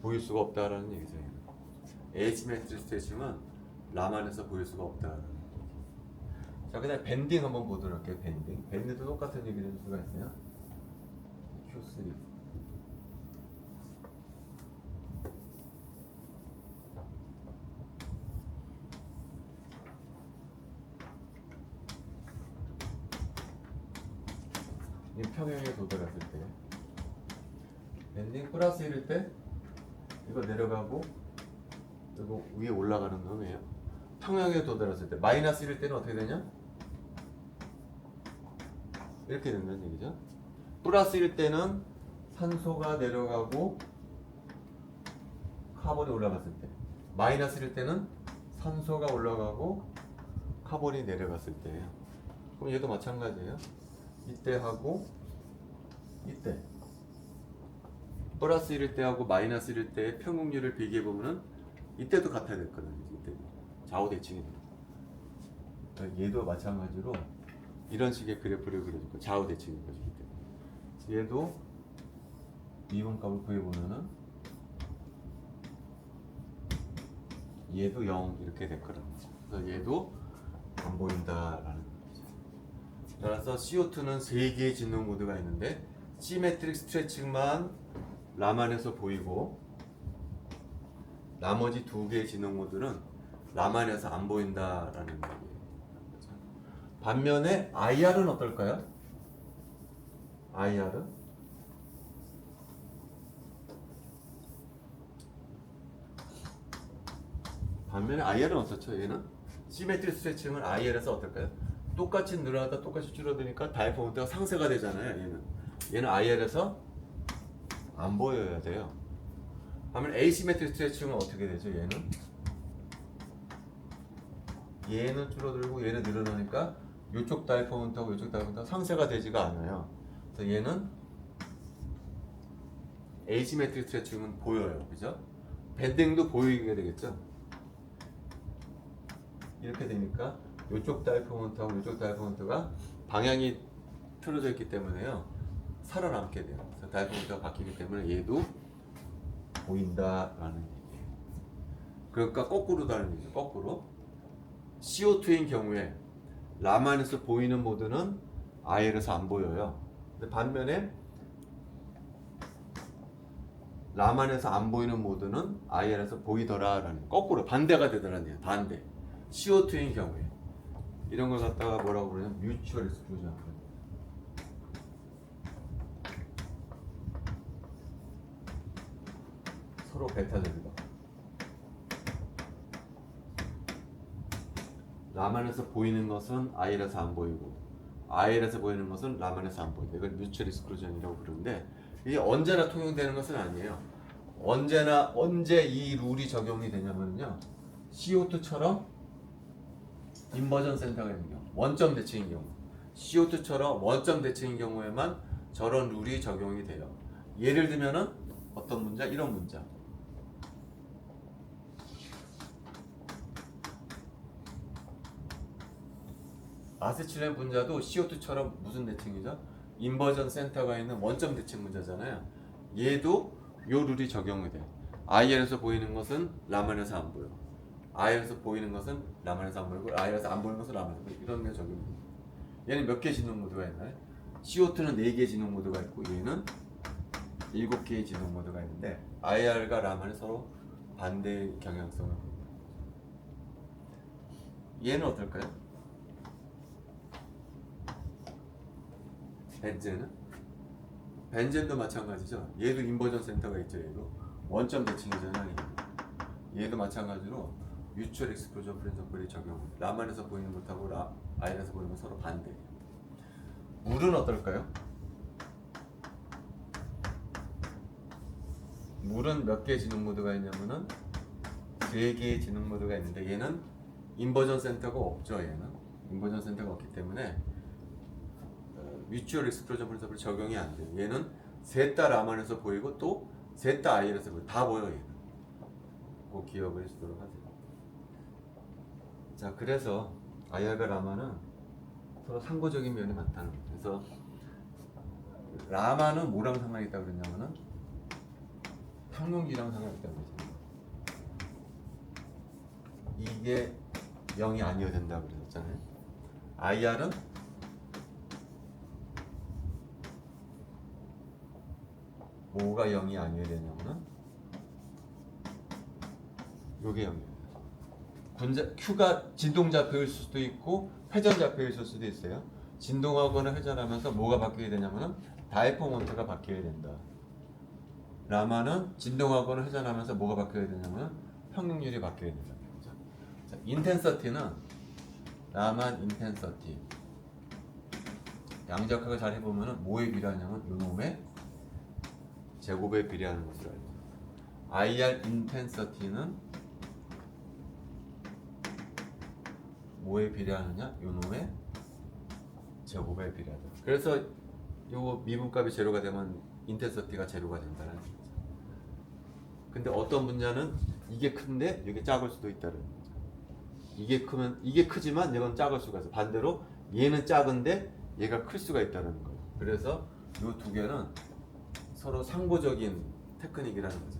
보일 수가 없다라는 얘기죠. 에이시메트리 스트레칭은 라만에서 보일 수가 없다라는 얘기. 자, 그다음 밴딩 한번 보도록 할게요. 밴딩도 똑같은 얘기를 할 수가 있어요. Q3. 이 평형에 도달했을 때 밴딩 플러스 1일 때 이거 내려가고 이거 위에 올라가는 놈이에요. 평형에 도달했을 때 마이너스 1일 때는 어떻게 되냐? 이렇게 된다는 얘기죠. 플러스 1일 때는 산소가 내려가고 카본이 올라갔을 때, 마이너스 1일 때는 산소가 올라가고 카본이 내려갔을 때예요. 그럼 얘도 마찬가지예요. 이때 하고 이때 플러스 1일 때하고 마이너스 1일 때의 평균율을 비교해 보면은 이때도 같아야 될 거라는 거죠. 이때 좌우 대칭이 돼요. 얘도 마찬가지로 이런 식의 그래프를 그려줄 거예요. 좌우 대칭을 그려주기 때문에 얘도 미분값을 구해 보면은 얘도 0 이렇게 될 거라는 거죠. 그래서 얘도 안 보인다라는 거죠. 따라서 CO2는 3개의 진동 모드가 있는데 시메트릭 스트레칭만 라만에서 보이고 나머지 두 개의 진동 모드는 라만에서 안 보인다라는 얘기예요. 반면에 IR은 어떨까요? IR은 어떻죠? 얘는 시메트리 스트레칭은 IR에서 어떨까요? 똑같이 늘어나다 똑같이 줄어드니까 다이포먼트가 상쇄가 되잖아요. 얘는 IR에서 안 보여야 돼요. 반면 에이시메트리 스트레칭은 어떻게 되죠? 얘는 줄어들고 얘는 늘어나니까 이쪽 다이포먼트하고 이쪽 다이포먼트가 상쇄가 되지가 않아요. 그래서 얘는 에이시메트리 스트레칭은 보여요. 그죠? 밴딩도 보이게 되겠죠? 이렇게 되니까 이쪽 다이포먼트하고 이쪽 다이포먼트가 방향이 틀어져 있기 때문에요. 살아남게 돼요. 그래서 다이포먼트가 바뀌기 때문에 얘도 보인다라는 얘기예요. 그러니까 거꾸로다는 얘기죠. 거꾸로. CO2인 경우에 라만에서 보이는 모드는 IR에서 안 보여요. 근데 반면에 라만에서 안 보이는 모드는 IR에서 보이더라라는 거꾸로 반대가 되더라는 얘기예요. 반대. CO2인 경우에 이런 걸 갖다가 뭐라고 그러냐면 뮤추얼 익스클루전. 서로 배타적이다. 라만에서 보이는 것은 IR에서 안 보이고 IR에서 보이는 것은 라만에서 안 보인다. 이걸 뮤추얼 익스클루전이라고 부르는데 이게 언제나 통용되는 것은 아니에요. 언제 이 룰이 적용이 되냐면요. CO2처럼 인버전 센터가 있는 경우, 원점 대칭인 경우, CO2처럼 원점 대칭인 경우에만 저런 룰이 적용이 돼요. 예를 들면은 어떤 문자? 이런 문자. 아세틸렌 분자도 CO2처럼 무슨 대칭이죠? 인버전 센터가 있는 원점 대칭 분자잖아요. 얘도 요 룰이 적용이 돼요. IR에서 보이는 것은 라만에서 안 보여. IR에서 보이는 것은 라만에서 안 보이고 IR에서 안 보이는 것은 라만에서 보이고 이런 게 적용이 돼요. 얘는 몇 개의 진동 모드가 있나요? CO2는 4개의 진동 모드가 있고 얘는 7개의 진동 모드가 있는데 IR과 라만은 서로 반대의 경향성을 보입니다. 얘는 어떨까요? 벤젠도 마찬가지죠. 얘도 인버전 센터가 있죠. 얘도 원점 대칭이잖아요. 얘도 마찬가지로 뮤추얼 익스클루전 프린서플이 적용. 라만에서 보이는 것하고 IR에서 보이는 건 서로 반대예요. 물은 어떨까요? 물은 몇 개의 진동 모드가 있냐면은 3개의 진동 모드가 있는데 얘는 인버전 센터가 없죠. 얘는 인버전 센터가 없기 때문에 뮤추얼 익스클루전 프린서플이 적용이 안 돼요. 얘는 셋 다 라만에서 보이고 또 셋 다 IR에서 보이고 다 보여. 얘는 꼭 기억을 해주도록 하세요. 자, 그래서 IR과 라만은 서로 상호적인 면이 많다는 거예요. 그래서 라만은 뭐랑 상관이 있다고 그랬냐면은 평균기랑 상관이 있다고 그랬잖아요. 이게 0이 아니어야 된다고 그랬잖아요. IR은 뭐가 0이 아니어야 되냐면은 요게 0이에요. Q가 진동좌표일 수도 있고 회전좌표일 수도 있어요. 진동하거나 회전하면서 뭐가 바뀌게 되냐면은 다이포먼트가 바뀌어야 된다. 라만은 진동하거나 회전하면서 뭐가 바뀌어야 되냐면은 평균율이 바뀌어야 된다. 자, 인텐서티는 라만 인텐서티 양적학을 잘 해보면은 뭐에 비례하냐면 요놈의 제곱에 비례하는 것을 알죠. IR 인텐서티는 뭐에 비례하느냐? 요놈의 제곱에 비례하다. 그래서 요 미분값이 제로가 되면 인텐서티가 제로가 된다는 거죠. 근데 어떤 분자는 이게 큰데 이게 작을 수도 있다는 거죠. 이게 크지만 이건 작을 수가 있어. 반대로 얘는 작은데 얘가 클 수가 있다는 거예요. 그래서 요 두 개는 서로 상보적인 테크닉이라는 거죠.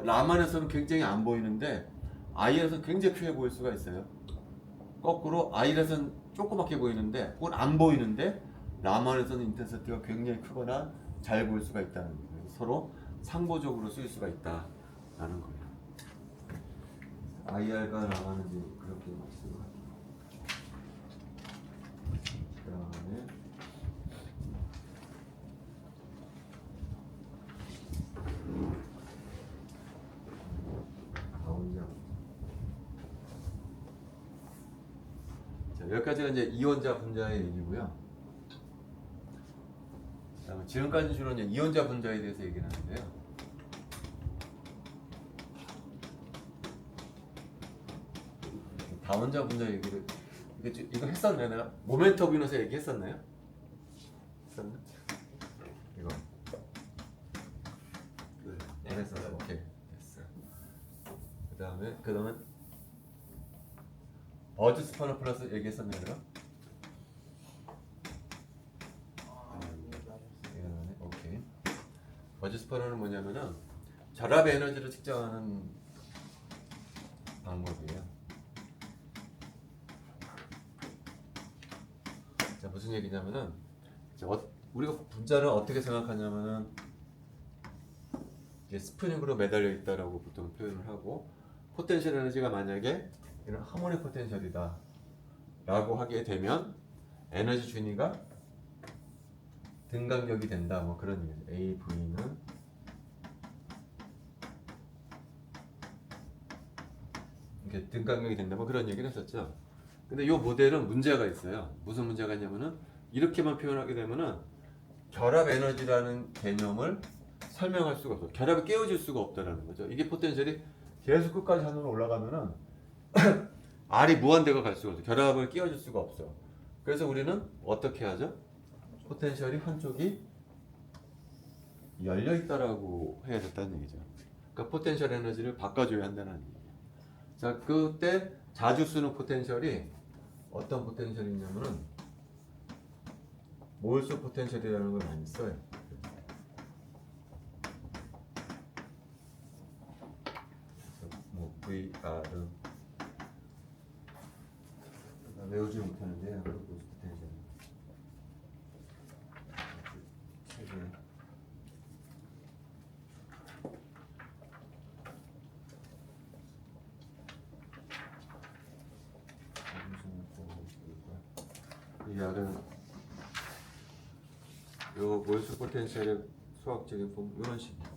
라만에서는 굉장히 안 보이는데 IR에서는 굉장히 크게 보일 수가 있어요. 거꾸로 IR에서는 조그맣게 보이는데 혹은 안 보이는데 라만에서는 인텐시티가 굉장히 크거나 잘 보일 수가 있다는 거예요. 서로 상보적으로 쓰일 수가 있다라는 거예요. IR가 나가는지 그렇게 말씀하시고 그다음에 다운자. 자, 여기까지가 이제 이원자 분자의 얘기고요. 지금까지 주로 이제 이원자 분자에 대해서 얘기를 하는데요. 다원자 분자 얘기를 이거 했었나요? 내가 모멘트 오브 이너스 얘기했었나요? 했었나? 이거 네, 했었어. 오케이 됐어. 그다음에 버즈 스파너 플러스 얘기했었나요? 그럼? 오케이. 버즈 스파너는 뭐냐면은 결합 에너지를 측정하는 방법이에요. 자, 무슨 얘기냐면은 우리가 분자를 어떻게 생각하냐면은 이제 스프링으로 매달려 있다라고 보통 표현을 하고, 포텐셜 에너지가 만약에 이런 하모닉 포텐셜이다 라고 하게 되면 에너지 준위가 등간격이 된다, 뭐 그런 얘기죠. AV는 이렇게 등간격이 된다, 뭐 그런 얘기를 했었죠. 근데 이 모델은 문제가 있어요. 무슨 문제가 있냐면은 이렇게만 표현하게 되면은 결합 에너지라는 개념을 설명할 수가 없어. 결합이 깨어질 수가 없다라는 거죠. 이게 포텐셜이 계속 끝까지 하늘로 올라가면은 R이 무한대가 갈 수가 없어. 결합을 끼워줄 수가 없어. 그래서 우리는 어떻게 하죠? 포텐셜이 한쪽이 열려 있다라고 해야 됐다는 얘기죠. 그러니까 포텐셜 에너지를 바꿔줘야 한다는 얘기예요. 자, 그때 자주 쓰는 포텐셜이 어떤 포텐셜이냐면은 몰수 포텐셜이라는 걸 많이 써요. 뭐 VR 외우지 못하는데 몰수 포텐셜 책에 이 약은 요 몰수 포텐셜의 수학적인 폼 이런 식이에요.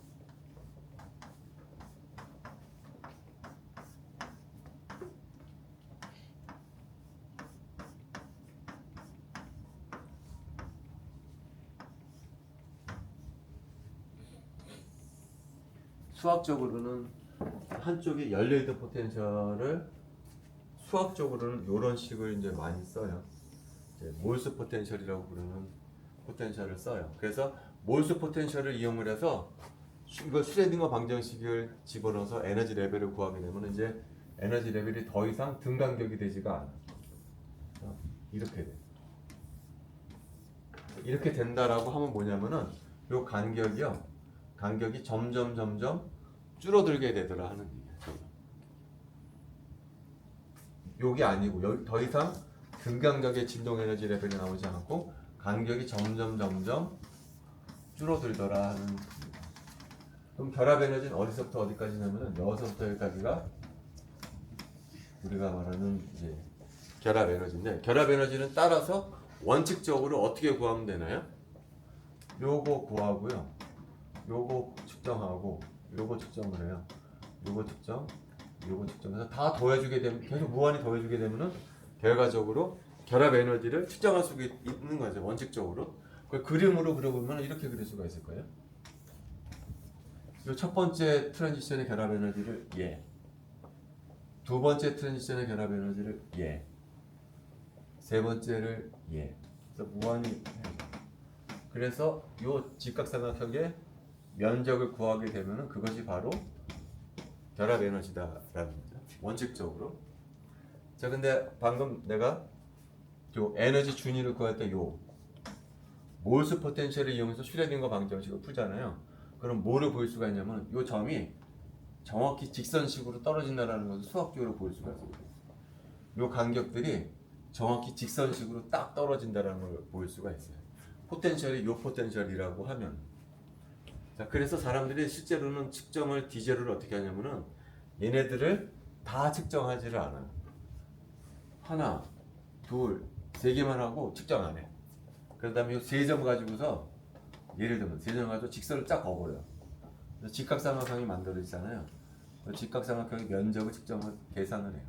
수학적으로는 한쪽이 열려있던 포텐셜을 수학적으로는 이런 식을 이제 많이 써요. 이제 몰수 포텐셜이라고 부르는 포텐셜을 써요. 그래서 몰수 포텐셜을 이용을 해서 이거 슈레딩거 방정식을 집어넣어서 에너지 레벨을 구하게 되면 이제 에너지 레벨이 더 이상 등간격이 되지가 않아. 이렇게 돼. 이렇게 된다라고 하면 뭐냐면은 요 간격이 점점 줄어들게 되더라 하는 얘기예요. 요게 아니고 여기 더 이상 등간격의 진동 에너지 레벨이 나오지 않고 간격이 점점 줄어들더라 하는 얘기예요. 그럼 결합 에너지는 어디서부터 어디까지냐면은 여기서부터 여기까지가 우리가 말하는 이제 결합 에너지인데, 결합 에너지는 따라서 원칙적으로 어떻게 구하면 되나요? 요거 구하고요. 요거 측정하고 요거 측정을 해요. 요거 측정해서 다 더해주게 되면, 계속 무한히 더해주게 되면은 결과적으로 결합 에너지를 측정할 수 있는 거죠. 원칙적으로. 그걸 그림으로 그려보면 이렇게 그릴 수가 있을 거예요. 이 첫 번째 트랜지션의 결합 에너지를 두 번째 트랜지션의 결합 에너지를 세 번째를 그래서 무한히 해요. 그래서 이 직각삼각형의 면적을 구하게 되면은 그것이 바로 결합 에너지다라는 거죠. 원칙적으로. 자, 근데 방금 내가 요 에너지 준위를 구할 때 요 몰수 포텐셜을 이용해서 슈레딩거 방정식을 풀잖아요. 그럼 뭐를 보일 수가 있냐면 요 점이 정확히 직선식으로 떨어진다라는 것을 수학적으로 보일 수가 있어요. 요 간격들이 정확히 직선식으로 딱 떨어진다라는 걸 보일 수가 있어요. 포텐셜이 요 포텐셜이라고 하면. 자, 그래서 사람들이 실제로는 측정을 디젤을 어떻게 하냐면은 얘네들을 다 측정하지를 않아요. 하나, 둘, 세 개만 하고 측정 안 해. 그 다음에 세 점 가지고서 예를 들면 세 점 가지고 직선을 쫙 그어버려요. 그래서 직각삼각형이 만들어지잖아요. 직각삼각형의 면적을 측정을 계산을 해요.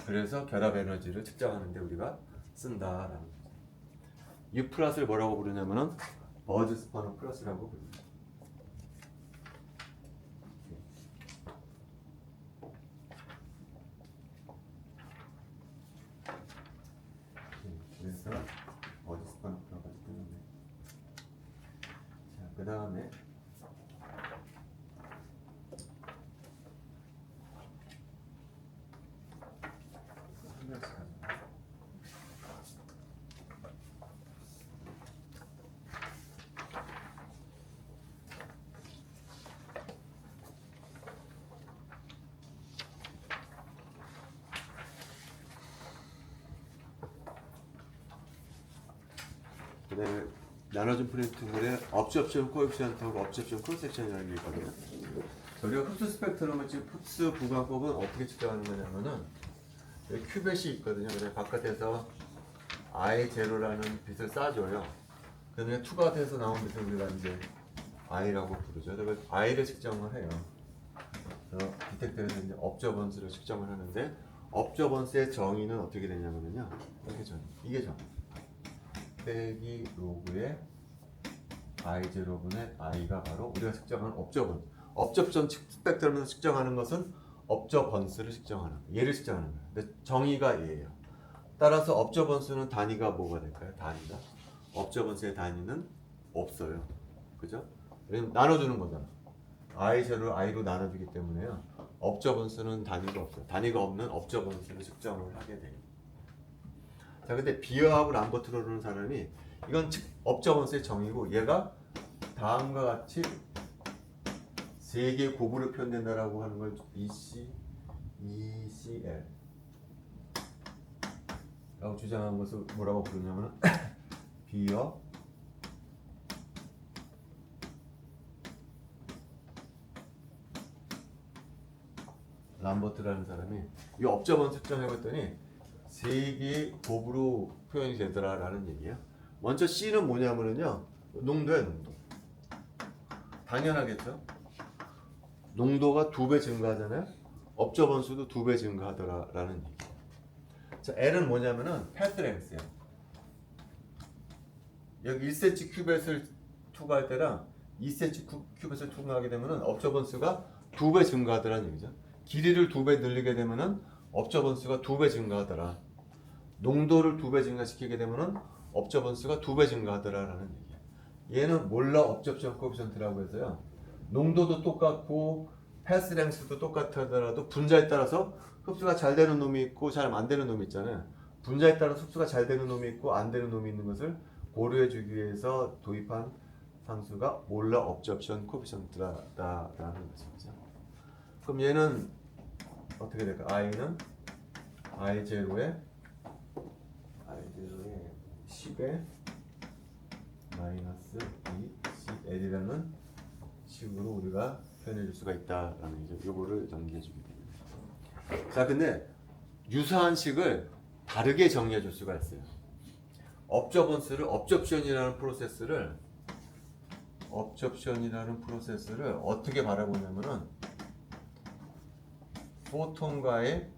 그래서 결합 에너지를 측정하는데 우리가 쓴다라는 거죠. U 플러스를 뭐라고 부르냐면은 버즈스퍼너 플러스라고 부릅니다. 그래서 버즈스퍼너 플러스가 뜨는데, 자, 그 다음에 그다음에 나눠준 프린트물에 업접션 코에피션트하고 업접션 크로스섹션이라는 게 있거든요. 우리가 흡수 스펙트럼을 지금 흡수 구간법은 어떻게 측정하는 거냐면은 여기 큐벳이 있거든요. 그래서 바깥에서 I0라는 빛을 쏴줘요. 그다음에 투가 돼서 나온 빛을 우리가 이제 I라고 부르죠. 그래서 I를 측정을 해요. 그래서 디텍터에서 이제 업저번스를 측정을 하는데 업저번스의 정의는 어떻게 되냐면요. 이게 정. 빼기 로그의 I0분의 I가 바로 우리가 측정하는 업저번. 업접션 스펙트럼에서 측정하는 것은 업저번스를 측정하는 거예요. 얘를 측정하는 거예요. 근데 정의가 얘예요. 따라서 업저번스는 단위가 뭐가 될까요? 단위가 업저번스의 단위는 없어요. 그죠? 왜냐면 나눠주는 거잖아. I0를 I로 나눠주기 때문에요. 업저번스는 단위가 없어요. 단위가 없는 업저번스를 측정을 하게 돼요. 자, 근데 비어하고 람버트로는 사람이 이건 업저번스의 정의고 얘가 다음과 같이 세 개의 곱으로 표현된다라고 하는 걸 BC, ECL 라고 주장한 것을 뭐라고 부르냐면 비어 람버트라는 사람이 이 업저번스 측정해봤더니 세 개의 곱으로 표현이 되더라라는 얘기예요. 먼저 C는 뭐냐면요, 농도예요, 농도. 당연하겠죠. 농도가 2배 증가하잖아요. 업저번수도 2배 증가하더라라는 얘기예요. 자, L은 뭐냐면은 패스랭스예요. 여기 1cm 큐벳을 투과할 때랑 2cm 큐벳을 투과하게 되면은 업저번수가 2배 증가하더라는 얘기죠. 길이를 2배 늘리게 되면은 업저번수가 2배 증가하더라. 농도를 2배 증가시키게 되면은 업저번수가 2배 증가하더라라는 얘기예요. 얘는 몰라 업접션 코에피션트라고 해서요. 농도도 똑같고 패스랭스도 똑같더라도 분자에 따라서 흡수가 잘 되는 놈이 있고 잘 안 되는 놈이 있잖아요. 분자에 따라서 흡수가 잘 되는 놈이 있고 안 되는 놈이 있는 것을 고려해 주기 위해서 도입한 상수가 몰라 업접션 코에피션트라는 것이죠. 그럼 얘는 어떻게 될까? I는 I0에 10에 마이너스 2CL이라는 식으로 우리가 표현해 줄 수가 있다라는 거죠. 요거를 정리해 주게 됩니다. 자, 근데 유사한 식을 다르게 정리해 줄 수가 있어요. 업저번스를 업접션이라는 프로세스를 어떻게 바라보냐면은 포톤과의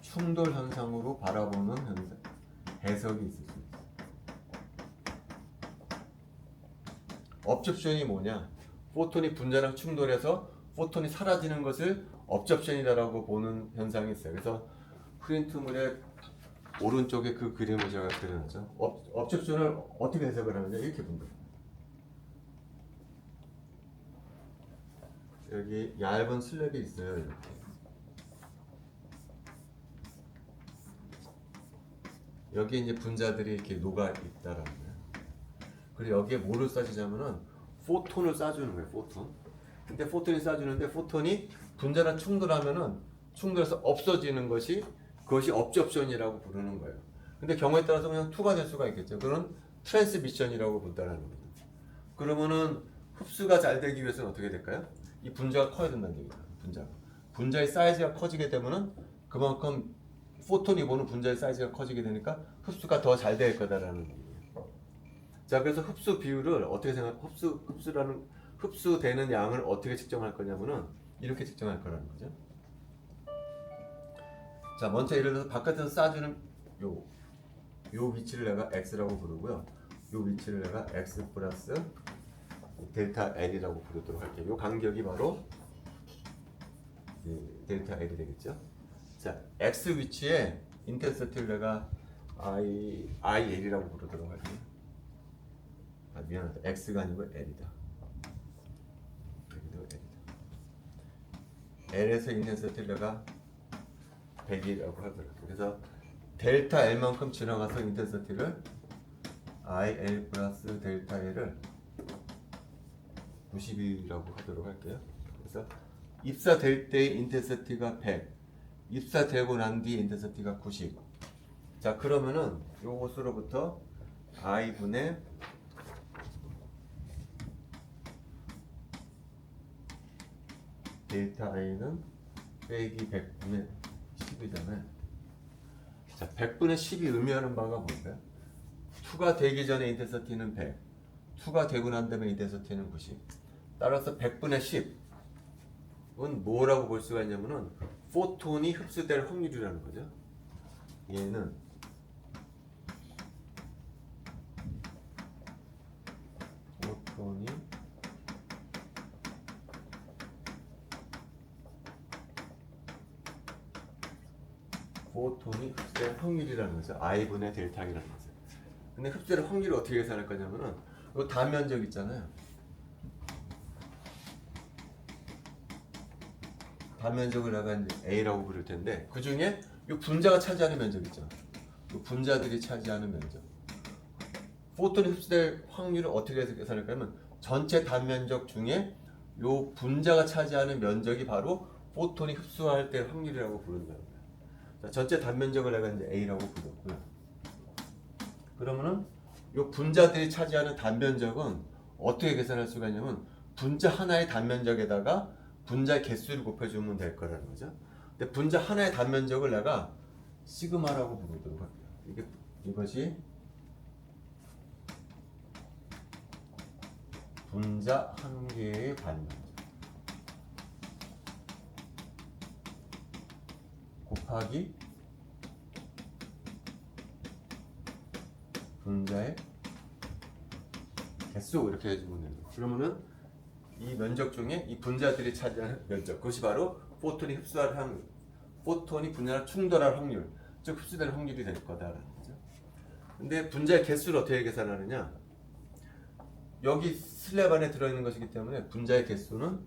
충돌 현상으로 바라보는 해석이 있을 수 있어요. 업접션이 뭐냐? 포톤이 분자랑 충돌해서 포톤이 사라지는 것을 업접션이라고 보는 현상이 있어요. 그래서 프린트물의 오른쪽에 그 그림을 제가 그려놨죠. 업접션을 어떻게 해석을 하느냐 이렇게 본 거예요. 여기 얇은 슬랩이 있어요. 이렇게. 여기 이제 분자들이 이렇게 녹아 있다라는 거예요. 그리고 여기에 뭐를 쏴주자면은 포톤을 쏴주는 거예요. 포톤. 근데 포톤이 쏴주는데 포톤이 분자랑 충돌하면은 충돌해서 없어지는 것이 그것이 업접션이라고 부르는 거예요. 근데 경우에 따라서 그냥 투가 될 수가 있겠죠. 그건 트랜스미션이라고 본다라는 거죠. 그러면은 흡수가 잘 되기 위해서는 어떻게 될까요? 이 분자가 커야 된다는 얘기예요. 분자의 사이즈가 커지게 되면은 그만큼 포톤이 보는 분자의 사이즈가 커지게 되니까 흡수가 더 잘 될 거다라는 얘기예요. 자, 그래서 흡수 비율을 어떻게 흡수되는 양을 어떻게 측정할 거냐면은 이렇게 측정할 거라는 거죠. 자, 먼저 예를 들어서 바깥에서 쏴주는 요 위치를 내가 x라고 부르고요. 요 위치를 내가 x 플러스 델타 L이라고 부르도록 할게요. 요 간격이 바로 델타 L이 되겠죠. 자, x 위치에 인텐시티를 내가 IL이라고 부르도록 할게요. 미안하다. x가 아니고 L이다. L에서 인텐시티를 내가 100이라고 하더라고요. 그래서 델타 L만큼 지나가서 인텐시티를 IL 플러스 델타 L을 90이라고 하도록 할게요. 그래서 입사될 때의 인텐시티가 100, 입사되고 난 뒤에 인텐시티가 90. 자, 그러면은 요것으로부터 I분의 델타 I는 빼기 100분의 10이잖아요. 자, 100분의 10이 의미하는 바가 뭘까요? 2가 되기 전에 인텐시티는 100, 2가 되고 난 다음에 인텐시티는 90. 따라서 100분의 10은 뭐라고 볼 수가 있냐면은 포톤이 흡수될 확률이라는 거죠. 얘는 포톤이 흡수될 확률이라는 거죠. I분의 델타이라는 거죠. 근데 흡수될 확률을 어떻게 계산할 거냐면은 이 단면적 있잖아요. 단면적을 내가 이제 A라고 부를 텐데 그 중에 이 분자가 차지하는 면적 있죠. 이 분자들이 차지하는 면적. 포톤이 흡수될 확률을 어떻게 계산할 거냐면 전체 단면적 중에 이 분자가 차지하는 면적이 바로 포톤이 흡수할 때 확률이라고 부른다는 거예요. 자, 전체 단면적을 내가 이제 A라고 불렀고요. 그러면은 이 분자들이 차지하는 단면적은 어떻게 계산할 수가 있냐면 분자 하나의 단면적에다가 분자 개수를 곱해주면 될 거라는 거죠. 근데 분자 하나의 단면적을 내가 시그마라고 부르도록 할게요. 이것이 분자 한 개의 단면적 곱하기 분자의 개수 이렇게 해주면 됩니다. 그러면은 이 면적 중에 이 분자들이 차지하는 면적, 그것이 바로 포톤이 흡수할 확률, 포톤이 분자랑 충돌할 확률, 즉 흡수될 확률이 될 거다라는 거죠. 근데 분자의 개수를 어떻게 계산하느냐? 여기 슬랩 안에 들어있는 것이기 때문에 분자의 개수는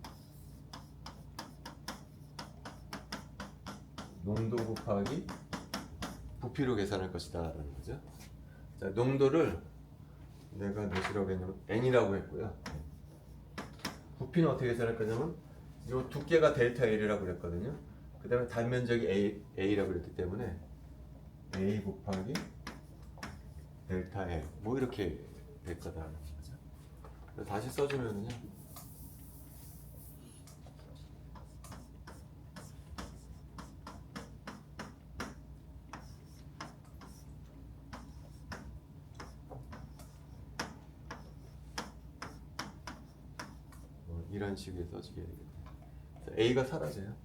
농도 곱하기 부피로 계산할 것이다라는 거죠. 자, 농도를 내가 몇이라고 했냐면 N이라고 했고요. 부피는 어떻게 계산할 거냐면 이 두께가 델타 L이라고 그랬거든요. 그 다음에 단면적이 A라고 그랬기 때문에 A 곱하기 델타 L 뭐 이렇게 될 거다라는 거죠. 다시 써주면은요. 이런 식으로 써지게 되겠네요. A가 사라져요.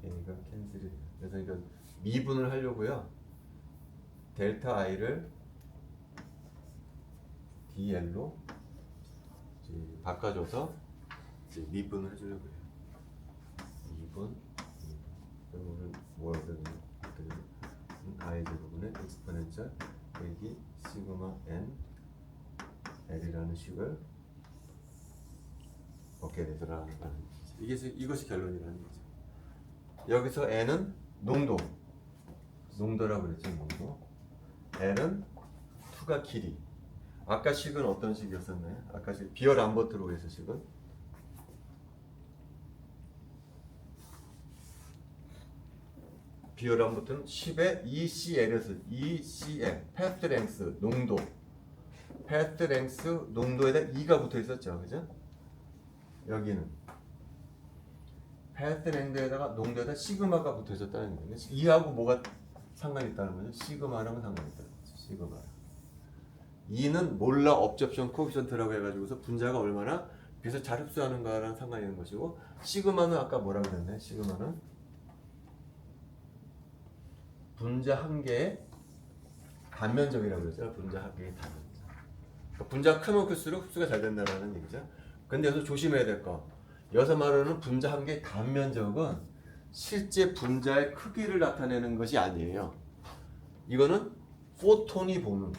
A가 캔슬이 돼요. 그래서 이건 미분을 하려고요. 델타 I를 DL로 바꿔줘서 미분을 해주려고 해요. 미분. 그러면 뭐라고 해야 되나? I 제곱분의 exponential 빼기 시그마 N L이라는 식을 얻게 되더라는 이것이 결론이라는 거죠. 여기서 N은 농도라고 그랬죠. 농도. L은 2가 길이. 아까 식은 어떤 식이었었나요? 아까 식 비열 암버트로 해서 식은 비열 암버트는 10의 ECL에서 ECL 패스트 랭스 농도 path length 농도에다 2가 붙어 있었죠. 그죠? 여기는 path length에다가 농도에다 시그마가 붙어 있었다는 거예요. 2하고 뭐가 상관이 있다는 거죠? 시그마랑 상관이 있다는 거죠. 시그마. 2는 몰라 업접션 코에피션트라고 해가지고서 분자가 얼마나 빛을 잘 흡수하는가랑 상관이 있는 것이고, 시그마는 아까 뭐라고 그랬네? 시그마는 분자 한 개의 단면적이라고 그랬죠. 분자 한 개의 단면적. 그러니까 분자가 크면 클수록 흡수가 잘 된다는 얘기죠. 근데 여기서 조심해야 될 거. 여기서 말하는 분자 한 개의 단면적은 실제 분자의 크기를 나타내는 것이 아니에요. 이거는 포톤이 보는,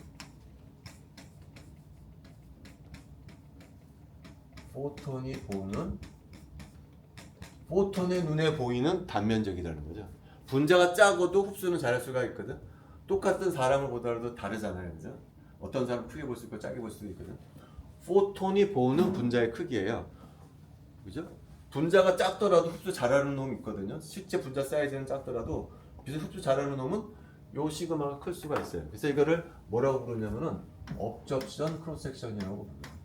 포톤의 눈에 보이는 단면적이라는 거죠. 분자가 작아도 흡수는 잘할 수가 있거든. 똑같은 사람을 보더라도 다르잖아요. 그죠? 어떤 사람은 크게 볼 수 있고 작게 볼 수도 있거든. 포톤이 보는 분자의 크기예요. 그죠? 분자가 작더라도 흡수 잘하는 놈이 있거든요. 실제 분자 사이즈는 작더라도 빛을 흡수 잘하는 놈은 요 시그마가 클 수가 있어요. 그래서 이거를 뭐라고 부르냐면은 업접션 크로스 섹션이라고 불러요.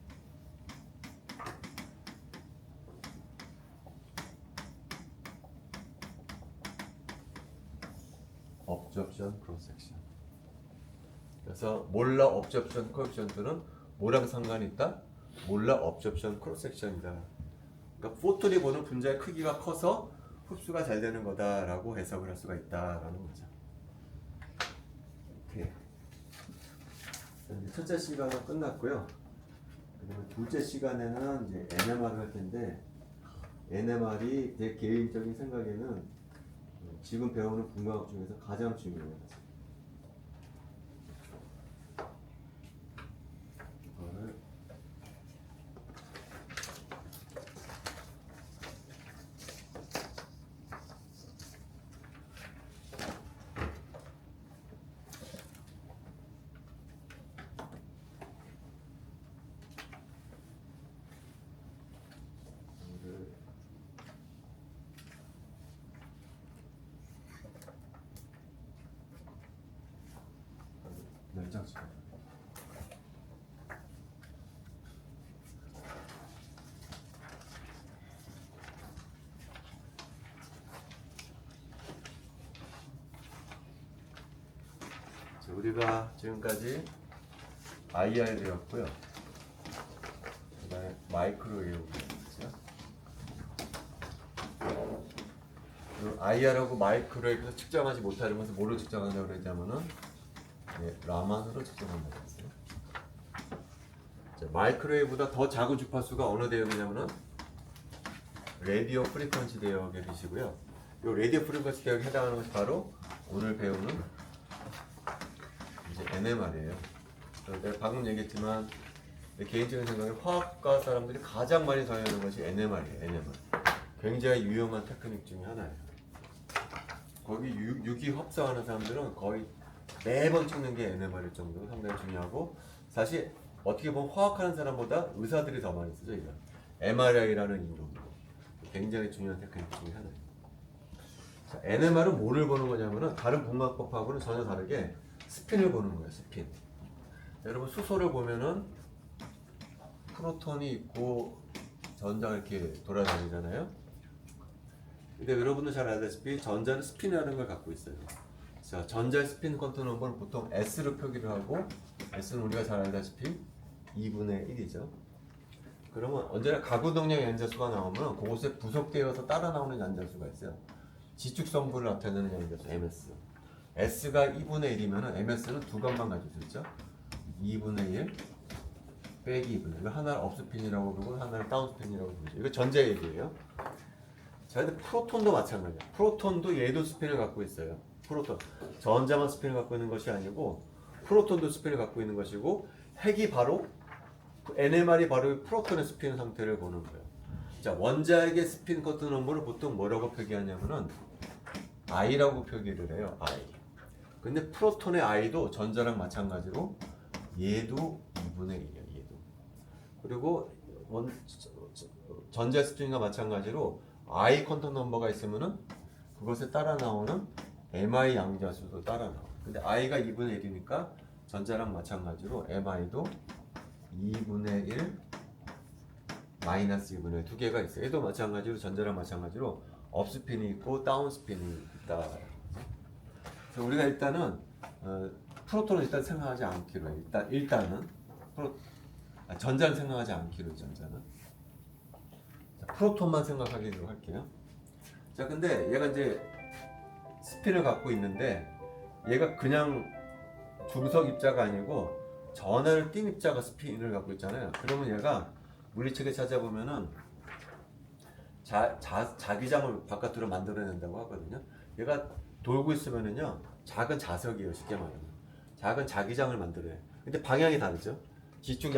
업접션 크로스 섹션. 그래서 몰라 업접션 코에피션트는 뭐랑 상관이 있다? 몰라 업접션 크로스 섹션이다. 그러니까 포톤이 보는 분자의 크기가 커서 흡수가 잘 되는 거다라고 해석을 할 수가 있다라는 거죠. 오케이. 첫째 시간은 끝났고요. 그다음에 둘째 시간에는 이제 NMR을 할 텐데, NMR이 제 개인적인 생각에는 지금 배우는 분광학 중에서 가장 중요해요. 이거를 열장씩. 우리가 지금까지 IR 배웠고요. 그다음에 마이크로웨이브 배웠죠. IR하고 마이크로웨이브에서 측정하지 못하는 것을 뭐로 측정한다고 그랬냐면은 라만으로 측정한다고 했어요. 마이크로웨이브보다 더 작은 주파수가 어느 대역이냐면은 라디오 프리퀀시 대역의 빛이고요. 이 라디오 프리퀀시 대역에 해당하는 것이 바로 오늘 배우는 이제 NMR이에요. 내가 방금 얘기했지만 내 개인적인 생각에 화학과 사람들이 가장 많이 사용하는 것이 NMR이에요. NMR. 굉장히 유용한 테크닉 중에 하나예요. 거기 유기 합성하는 사람들은 거의 매번 찍는 게 NMR일 정도로 상당히 중요하고, 사실 어떻게 보면 화학하는 사람보다 의사들이 더 많이 쓰죠. 이거 MRI라는 이름으로 굉장히 중요한 테크닉 중에 하나예요. 자, NMR은 뭐를 보는 거냐면은 다른 분광법하고는 전혀 다르게 스핀을 보는 거예요. 스핀. 여러분 수소를 보면은 프로톤이 있고 전자가 이렇게 돌아다니잖아요. 근데 여러분도 잘 알다시피 전자는 스핀이라는 걸 갖고 있어요. 자, 전자의 스핀 퀀텀 넘버는 보통 S로 표기를 하고, S는 우리가 잘 알다시피 2분의 1이죠. 그러면 언제나 가구동량 연자수가 나오면 그곳에 부속되어서 따라 나오는 연자수가 있어요. 지축성분을 나타내는 연자수 MS. S가 2분의 1이면 MS는 두 값만 가지고 있죠. 2분의 1 빼기 2분의 1. 하나를 업스핀이라고 부르고 하나를 다운스핀이라고 부르죠. 이거 전자 얘기예요. 자, 근데 프로톤도 마찬가지야. 프로톤도 얘도 스핀을 갖고 있어요. 프로톤. 전자만 스핀을 갖고 있는 것이 아니고 프로톤도 스핀을 갖고 있는 것이고, 핵이 바로 NMR이 바로 프로톤의 스핀 상태를 보는 거예요. 자, 원자핵의 스핀 쿼터 넘버를 보통 뭐라고 표기하냐면은 I라고 표기를 해요. I. 근데 프로톤의 I도 전자랑 마찬가지로 얘도 2분의 1이에요. 얘도. 그리고 전자 스핀과 마찬가지로 I 퀀텀 넘버가 있으면은 그것에 따라 나오는 MI 양자수도 따라 나와요. 근데 I가 2분의 1이니까 전자랑 마찬가지로 MI도 2분의 1 마이너스 2분의 1 두 개가 있어요. 얘도 마찬가지로 전자랑 마찬가지로 업스핀이 있고 다운스핀이 있다. 그래서 우리가 일단은 프로톤을 일단 생각하지 않기로 해요. 일단은 전자는 생각하지 않기로 전자는. 자, 프로톤만 생각하기로 할게요. 자, 근데 얘가 이제 스핀을 갖고 있는데 얘가 그냥 중석 입자가 아니고 전하를 띤 입자가 스핀을 갖고 있잖아요. 그러면 얘가 물리책에 찾아보면은 자기장을 바깥으로 만들어낸다고 하거든요. 얘가 돌고 있으면은요 작은 자석이에요. 쉽게 말하면 작은 자기장을 만들어요. 근데 방향이 다르죠. 지축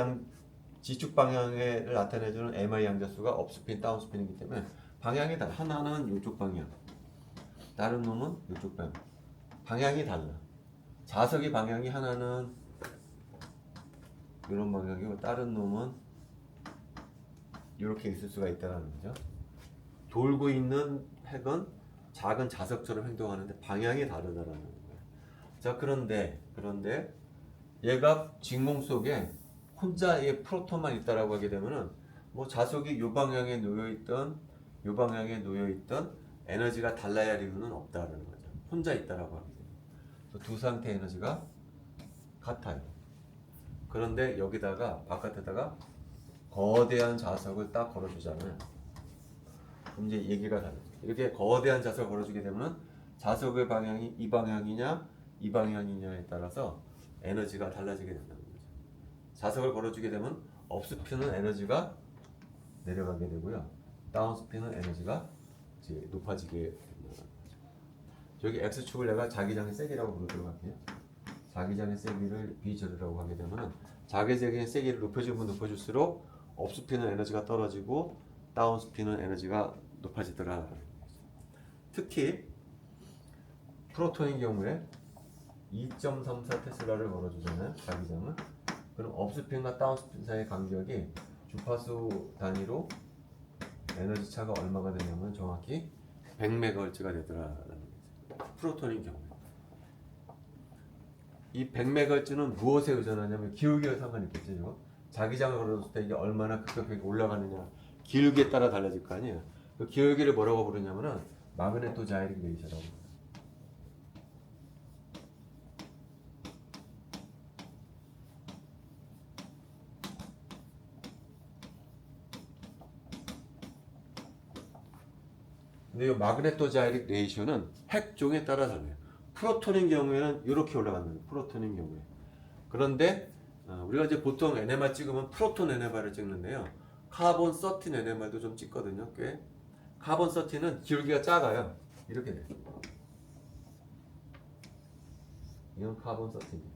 방향을 나타내주는 MI 양자수가 업스핀, 다운스핀이기 때문에 방향이 달라. 하나는 이쪽 방향, 다른 놈은 이쪽 방향. 방향이 달라. 자석의 방향이 하나는 이런 방향이고 다른 놈은 이렇게 있을 수가 있다는 거죠. 돌고 있는 핵은 작은 자석처럼 행동하는데 방향이 다르다라는 거예요. 자, 그런데 얘가 진공 속에 혼자의 프로톤만 있다라고 하게 되면은 뭐 자석이 요 방향에 놓여 있던 요 방향에 놓여 있던 에너지가 달라야 할 이유는 없다라는 거죠. 혼자 있다라고 하게 돼요. 두 상태 에너지가 같아요. 그런데 여기다가 바깥에다가 거대한 자석을 딱 걸어주잖아요. 그럼 이제 얘기가 다르죠. 이렇게 거대한 자석을 걸어주게 되면 자석의 방향이 이 방향이냐 이 방향이냐에 따라서 에너지가 달라지게 된다는 거죠. 자석을 걸어주게 되면 업스핀은 에너지가 내려가게 되고요. 다운스핀은 에너지가 이제 높아지게 된다는 거죠. 여기 X축을 내가 자기장의 세기라고 부르도록 할게요. 자기장의 세기를 B제로라고 하게 되면 자기장의 세기를 높여주면 높여줄수록 업스핀은 에너지가 떨어지고 다운스핀은 에너지가 높아지더라. 특히 프로톤인 경우에 2.34 테슬라를 걸어주잖아요. 자기장은. 그럼 업스핀과 다운스핀 사이의 간격이 주파수 단위로 에너지 차가 얼마가 되냐면 정확히 100메가헤르츠가 되더라라는 거죠. 프로톤인 경우에. 이 100메가헤르츠는 무엇에 의존하냐면 기울기와 상관이 있겠죠. 자기장을 걸어줬을 때 이게 얼마나 급격하게 올라가느냐 기울기에 따라 달라질 거 아니에요. 그 기울기를 뭐라고 부르냐면은 마그네토 자이릭 레이셔라고 해요. 근데 이 마그네토 자이릭 레이셔는 핵종에 따라 달라요. 프로톤인 경우에는 이렇게 올라간다는 거예요. 프로톤인 경우에. 그런데 우리가 이제 보통 NMR 찍으면 프로톤 NMR을 찍는데요. 카본 13 NMR도 좀 찍거든요. 꽤. 카본 13은 기울기가 작아요. 이렇게 돼요. 이건 카본 13이에요.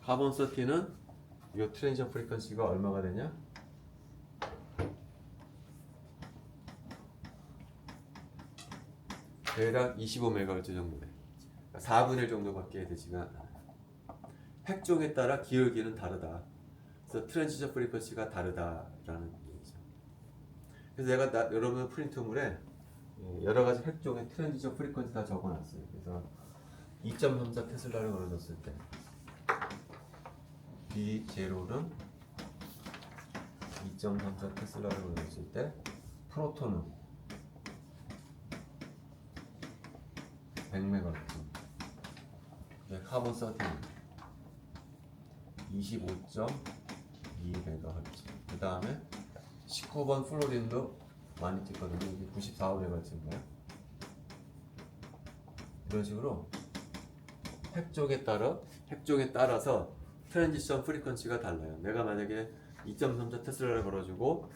카본 13은 이 트랜지션 프리퀀시가 얼마가 되냐? 대략 25MHz 정도 돼요. 4분의 1 정도밖에 되지가 않아요. 핵종에 따라 기울기는 다르다. 그래서 트랜지션 프리퀀시가 다르다라는 얘기죠. 그래서 내가 여러분 프린트물에 여러 가지 핵종의 트랜지션 프리퀀시 다 적어놨어요. 그래서 2.34 테슬라를 걸어줬을 때 B0는 2.34 테슬라를 걸어줬을 때 프로톤은 100메가헤르츠, 카본 13 25.2메가헤르츠. 그 다음에 19번 플로린도 많이 찍거든요. 이게 94메가헤르츠인가요? 이런 식으로 핵종에 따라서 트랜지션 프리퀀시가 달라요. 내가 만약에 2.34 테슬라를 걸어주고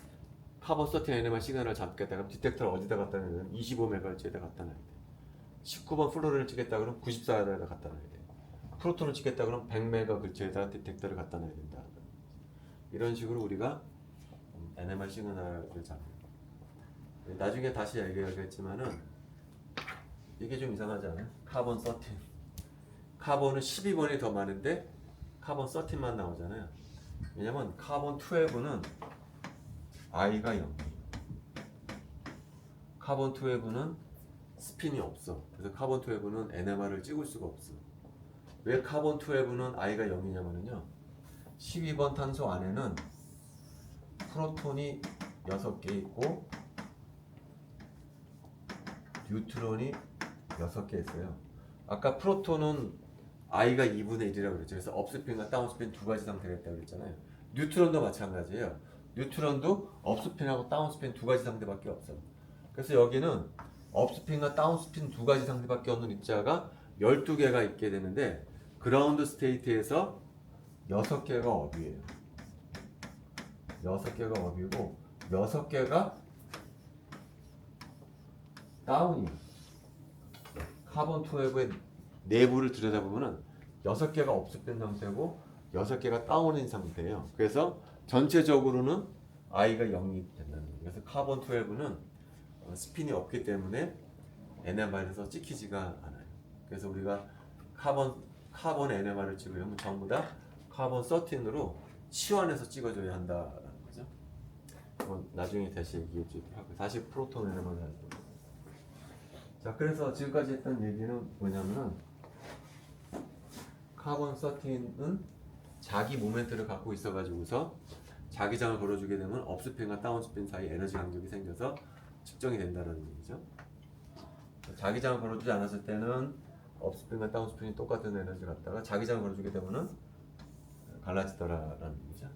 카본 13 NMR 시그널을 잡겠다 그럼 디텍터를 어디다 갖다 놔야 25메가헤르츠에다 갖다 놔야 돼. 19번 플로린을 치겠다 그러면 94에다 갖다 놔야 돼. 프로톤을 치겠다 그러면 100메가헤르츠에다 디텍터를 갖다 놔야 된다. 이런 식으로 우리가 NMR 시그널을 잡아요. 나중에 다시 얘기하겠지만은 이게 좀 이상하지 않아요? 카본 13 카본은 12번이 더 많은데 카본 13만 나오잖아요. 왜냐면 카본 12는 I가 0. 카본 12는 스핀이 없어. 그래서 카본 12는 NMR을 찍을 수가 없어. 왜 카본 12는 I가 0이냐면요. 12번 탄소 안에는 프로톤이 6개 있고 뉴트론이 6개 있어요. 아까 프로톤은 I가 2분의 1이라고 그랬죠. 그래서 업스핀과 다운스핀 두 가지 상태가 있다고 그랬잖아요. 뉴트론도 마찬가지예요. 뉴트론도 업스핀하고 다운스핀 두 가지 상태밖에 없어요. 그래서 여기는 업스핀과 다운스핀 두 가지 상태밖에 없는 입자가 12개가 있게 되는데 그라운드 스테이트에서 6개가 업이에요. 6개가 업이고 6개가 다운이에요. 카본 12의 내부를 들여다보면 6개가 업스핀 상태고 6개가 다운인 상태예요. 그래서 전체적으로는 I가 0이 된다는 거예요. 그래서 카본 12는 스핀이 없기 때문에 NMR에서 찍히지가 않아요. 그래서 우리가 카본 NMR을 찍으려면 전부 다 카본 13으로 치환해서 찍어줘야 한다라는 거죠. 나중에 다시 얘기해 주도록 하고 다시 프로톤 NMR을 할 거예요. 자, 그래서 지금까지 했던 얘기는 뭐냐면은 카본 13은 자기 모멘트를 갖고 있어가지고서 자기장을 걸어주게 되면 업스핀과 다운스핀 사이 에너지 간격이 생겨서 측정이 된다는 얘기죠. 자기장을 걸어주지 않았을 때는 업스핀과 다운스핀이 똑같은 에너지를 갖다가 자기장을 걸어주게 되면은 갈라지더라라는 얘기죠.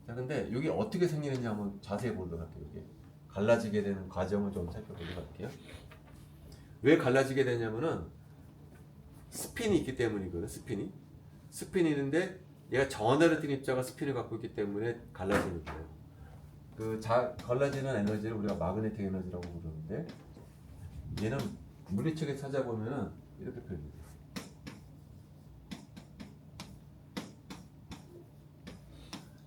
자, 근데 이게 어떻게 생기는지 한번 자세히 보도록 할게요. 이게 갈라지게 되는 과정을 좀 살펴보도록 할게요. 왜 갈라지게 되냐면은 스핀이 있기 때문이거든. 스핀이 있는데 얘가 전하를 띤 입자가 스핀을 갖고 있기 때문에 갈라지는 거예요. 갈라지는 에너지를 우리가 마그네틱 에너지라고 부르는데 얘는 물리책에 찾아보면은 이렇게 표현돼요.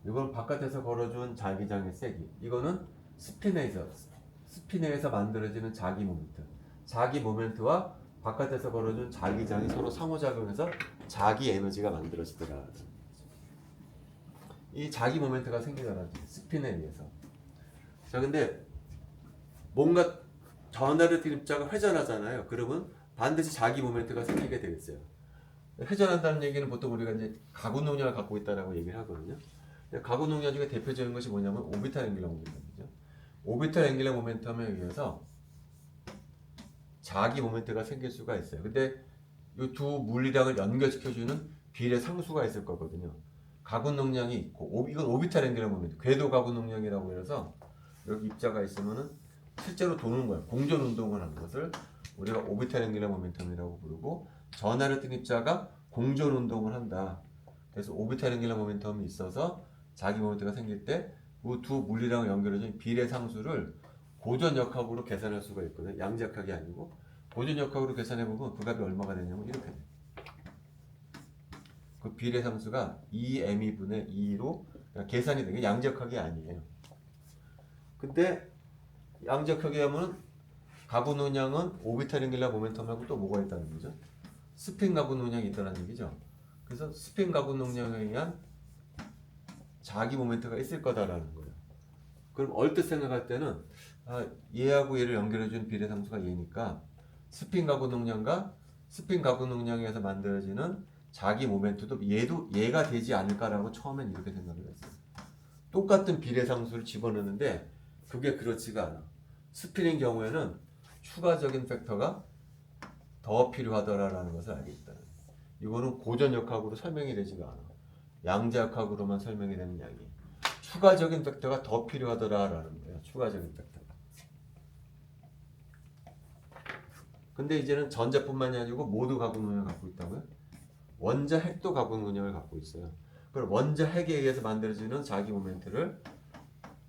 이건 바깥에서 걸어준 자기장의 세기. 이거는 스핀에서 만들어지는 자기 모멘트. 자기 모멘트와 바깥에서 걸어준 자기장이 서로 상호작용해서 자기 에너지가 만들어지더라. 이 자기 모멘트가 생기더라. 스핀에 의해서. 자, 근데 뭔가 전하를 띤 입자가 회전하잖아요. 그러면 반드시 자기 모멘트가 생기게 되겠어요. 회전한다는 얘기는 보통 우리가 이제 가구 능력을 갖고 있다라고 얘기를 하거든요. 가구 능력 중에 대표적인 것이 뭐냐면 오비탈 앵귤러 모멘텀이죠. 오비탈 앵귤러 모멘텀에 의해서 자기 모멘트가 생길 수가 있어요. 근데 이 두 물리량을 연결시켜주는 비례 상수가 있을 거거든요. 가구 능량이 있고 이건 오비탈 앵귤러 모멘트, 궤도 가구 능량이라고 해서 여기 입자가 있으면은 실제로 도는 거예요. 공전 운동을 하는 것을 우리가 오비탈 앵귤러 모멘텀이라고 부르고 전하를 띤 입자가 공전 운동을 한다. 그래서 오비탈 앵귤러 모멘텀이 있어서 자기 모멘트가 생길 때 그 두 물리량을 연결해준 비례 상수를 고전역학으로 계산할 수가 있거든요. 양자역학이 아니고 고전역학으로 계산해보면 그 값이 얼마가 되냐면 이렇게 돼요. 그 비례 상수가 2m분의 2로 계산이 되게 양자역학이 아니에요. 근데 양자역학이 하면 가구 능량은 오비탈 앵귤러 모멘텀하고 또 뭐가 있다는 거죠? 스핀 가구 능량이 있다는 얘기죠. 그래서 스핀 가구 능량에 의한 자기 모멘트가 있을 거다라는 거예요. 그럼 얼뜻 생각할 때는 얘하고 얘를 연결해주는 비례 상수가 얘니까 스핀 가구 능량과 스핀 가구 능량에서 만들어지는 자기 모멘트도 얘가 되지 않을까라고 처음엔 이렇게 생각을 했어요. 똑같은 비례 상수를 집어넣는데 그게 그렇지가 않아. 스핀인 경우에는 추가적인 팩터가 더 필요하더라라는 것을 알겠다. 이거는 고전역학으로 설명이 되지가 않아. 양자역학으로만 설명이 되는 이야기. 추가적인 팩터가 더 필요하더라라는 거예요. 추가적인 팩터가. 근데 이제는 전자뿐만이 아니고 모두 가구 능력을 갖고 있다고요? 원자 핵도 가구 능력을 갖고 있어요. 그럼 원자 핵에 의해서 만들어지는 자기 모멘트를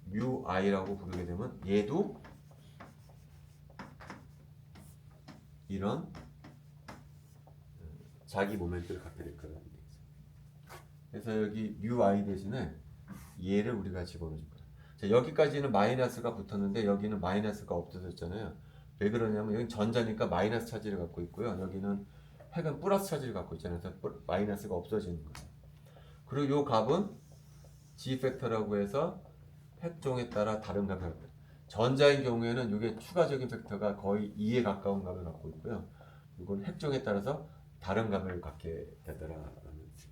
μi라고 부르게 되면 얘도 이런 자기 모멘트를 갖게 될 거라는 얘기죠. 그래서 여기 μi 대신에 얘를 우리가 집어넣을 거예요. 자, 여기까지는 마이너스가 붙었는데 여기는 마이너스가 없어졌잖아요. 왜 그러냐면 여기 전자니까 마이너스 차지를 갖고 있고요. 여기는 핵은 플러스 차지를 갖고 있잖아요. 그래서 마이너스가 없어지는 거예요. 그리고 이 값은 G 팩터라고 해서 핵종에 따라 다른 값을 갖고 있어요. 전자인 경우에는 이게 추가적인 팩터가 거의 2에 가까운 값을 갖고 있고요. 이건 핵종에 따라서 다른 값을 갖게 되더라라는 얘기죠.